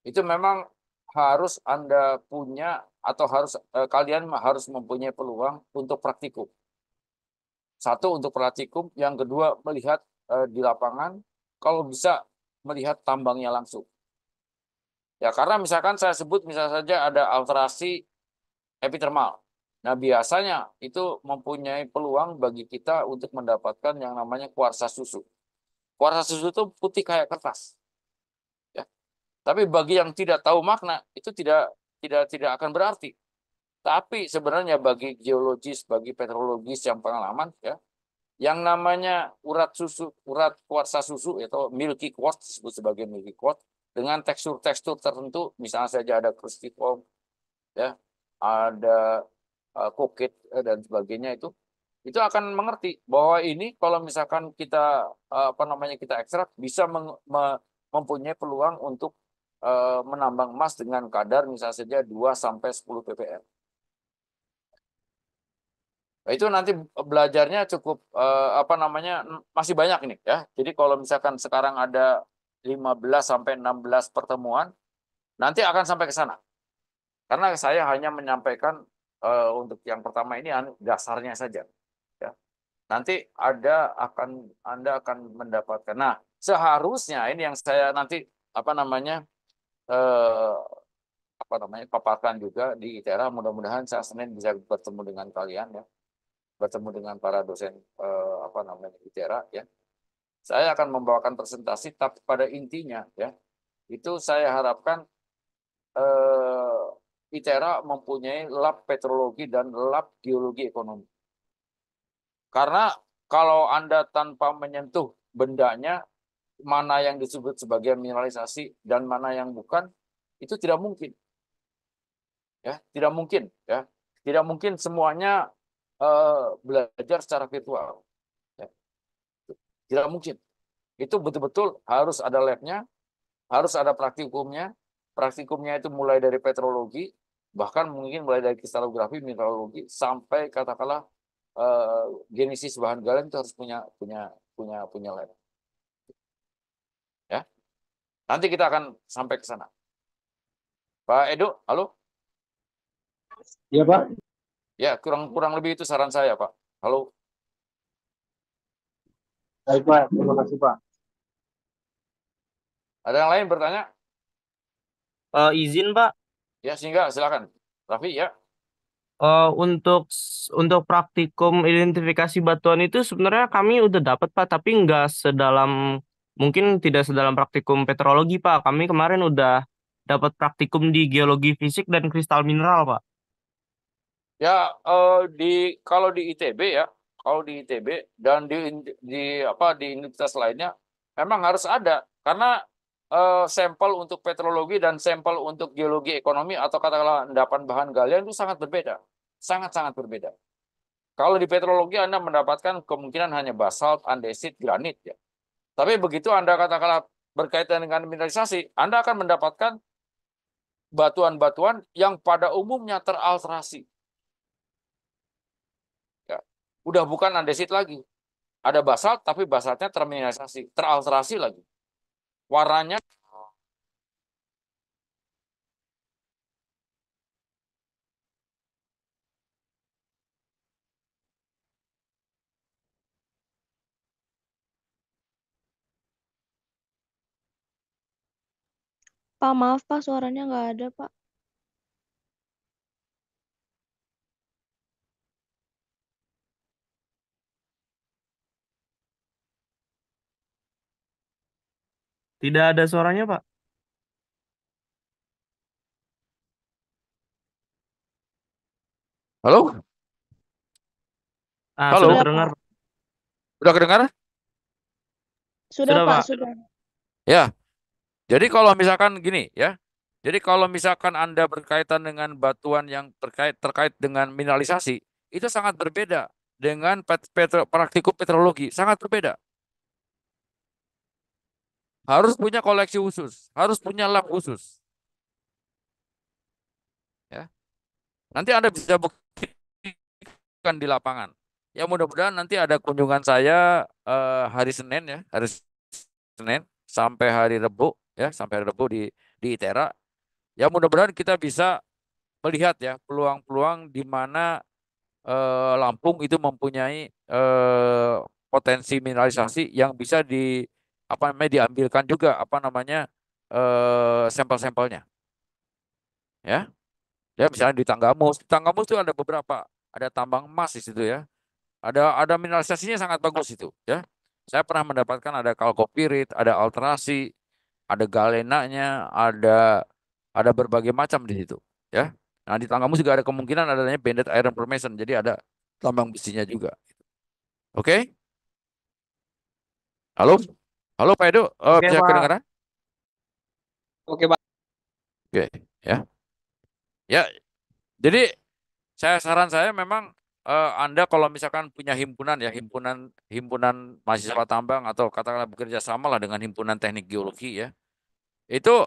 itu memang harus Anda punya atau kalian harus mempunyai peluang untuk praktikum. Satu untuk praktikum, yang kedua melihat di lapangan, kalau bisa melihat tambangnya langsung. Ya karena misalkan saya sebut misalnya saja ada alterasi epithermal. Nah, biasanya itu mempunyai peluang bagi kita untuk mendapatkan yang namanya kuarsa susu. Kuarsa susu itu putih kayak kertas. Ya. Tapi bagi yang tidak tahu makna, itu tidak akan berarti. Tapi sebenarnya bagi geologis, bagi petrologis yang pengalaman, ya, yang namanya urat kuarsa susu atau milky quartz, disebut sebagai milky quartz, dengan tekstur-tekstur tertentu, misalnya saja ada cruciform, ya, ada kokit dan sebagainya, itu akan mengerti bahwa ini kalau misalkan kita kita ekstrak bisa mempunyai peluang untuk menambang emas dengan kadar misalnya saja 2 sampai 10 ppm. Nah, itu nanti belajarnya cukup masih banyak ini ya. Jadi kalau misalkan sekarang ada 15 sampai 16 pertemuan, nanti akan sampai ke sana. Karena saya hanya menyampaikan untuk yang pertama ini dasarnya saja. Ya. Nanti Anda akan mendapatkan. Nah, seharusnya ini yang saya nanti paparkan juga di ITERA. Mudah-mudahan saya Senin bisa bertemu dengan kalian ya, bertemu dengan para dosen ITERA ya. Saya akan membawakan presentasi, tapi pada intinya ya itu saya harapkan ITERA mempunyai lab petrologi dan lab geologi ekonomi. Karena kalau Anda tanpa menyentuh bendanya, mana yang disebut sebagai mineralisasi dan mana yang bukan, itu tidak mungkin. Ya, tidak mungkin ya. Tidak mungkin semuanya belajar secara virtual. Ya. Tidak mungkin. Itu betul-betul harus ada labnya, harus ada praktikumnya. Praktikumnya itu mulai dari petrologi, bahkan mungkin mulai dari kristalografi, mineralogi, sampai katakanlah genesis bahan galian itu harus punya lab. Ya. Nanti kita akan sampai ke sana. Pak Edo, halo? Iya, Pak. Ya, kurang lebih itu saran saya, Pak. Halo. Baik, Pak. Terima kasih, Pak. Ada yang lain bertanya? Izin Pak, Ya, sehingga silakan. Raffi, ya. untuk praktikum identifikasi batuan itu sebenarnya kami udah dapat Pak, tapi mungkin tidak sedalam praktikum petrologi Pak. Kami kemarin udah dapat praktikum di geologi fisik dan kristal mineral Pak. Ya, kalau di ITB ya, kalau di ITB dan di universitas lainnya memang harus ada, karena sampel untuk petrologi dan sampel untuk geologi ekonomi atau katakanlah endapan bahan galian itu sangat berbeda. Sangat-sangat berbeda. Kalau di petrologi Anda mendapatkan kemungkinan hanya basalt, andesit, granit ya. Tapi begitu Anda katakanlah berkaitan dengan mineralisasi, Anda akan mendapatkan batuan-batuan yang pada umumnya teralterasi. Ya. Udah bukan andesit lagi. Ada basalt tapi basaltnya termineralisasi, teralterasi lagi. Warnanya Pak, maaf Pak, suaranya nggak ada Pak. Tidak ada suaranya, Pak. halo? Halo? Sudah Sudah terdengar. Pak. Udah kedengaran? Sudah Sudah, Pak, Pak. sudah. Ya. Jadi kalau misalkan gini ya. Jadi kalau misalkan Anda berkaitan dengan batuan yang terkait dengan mineralisasi, itu sangat berbeda dengan praktikum petrologi, sangat berbeda. Harus punya koleksi khusus, harus punya lab khusus. Ya. Nanti Anda bisa buktikan di lapangan. Ya mudah-mudahan nanti ada kunjungan saya hari Senin ya, hari Senin sampai hari Rabu ya, sampai hari Rabu di ITERA. Ya mudah-mudahan kita bisa melihat ya peluang-peluang di mana Lampung itu mempunyai potensi mineralisasi yang bisa diambilkan juga sampel-sampelnya. Ya. Ya misalnya di Tanggamus itu ada beberapa, ada tambang emas di situ ya. Ada mineralisasinya sangat bagus itu ya. Saya pernah mendapatkan ada kalkopirit, ada alterasi, ada galenanya, ada berbagai macam di situ ya. Nah di Tanggamus juga ada kemungkinan adanya banded iron formation, jadi ada tambang besinya juga. Oke? Halo, halo Pak Edo, Oke, bisa Pak. kedengaran? Oke, Pak. Oke, ya, ya. Jadi saran saya memang Anda kalau misalkan punya himpunan ya, himpunan mahasiswa tambang atau katakanlah bekerja sama lah dengan himpunan teknik geologi ya, itu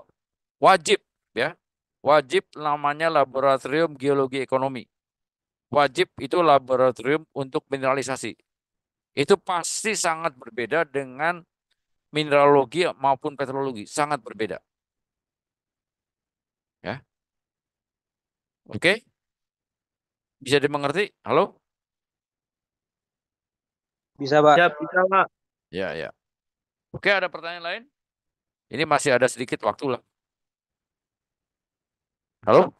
wajib ya, wajib namanya laboratorium geologi ekonomi. Wajib itu laboratorium untuk mineralisasi. Itu pasti sangat berbeda dengan mineralogi maupun petrologi, sangat berbeda. Ya. Oke? Bisa dimengerti? Halo? Bisa, Pak. Siap, bisa, Pak. Ya, ya. Oke, ada pertanyaan lain? Ini masih ada sedikit waktu lah. Halo?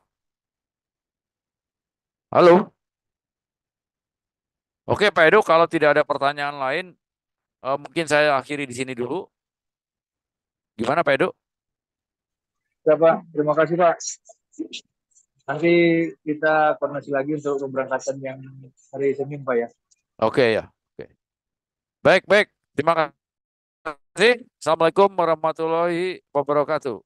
Halo? Oke, Pak Edo, kalau tidak ada pertanyaan lain, mungkin saya akhiri di sini dulu. Gimana, Pak Edo? Ya, Pak. Terima kasih, Pak. Nanti kita koordinasi lagi untuk keberangkatan yang hari Senin, Pak ya. Oke, ya. Oke. Baik, baik. Terima kasih. Assalamualaikum warahmatullahi wabarakatuh.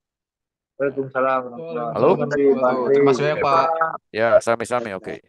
Waalaikumsalam warahmatullahi Halo? wabarakatuh. Terima kasih banyak, Pak. Ya, sami-sami. Oke.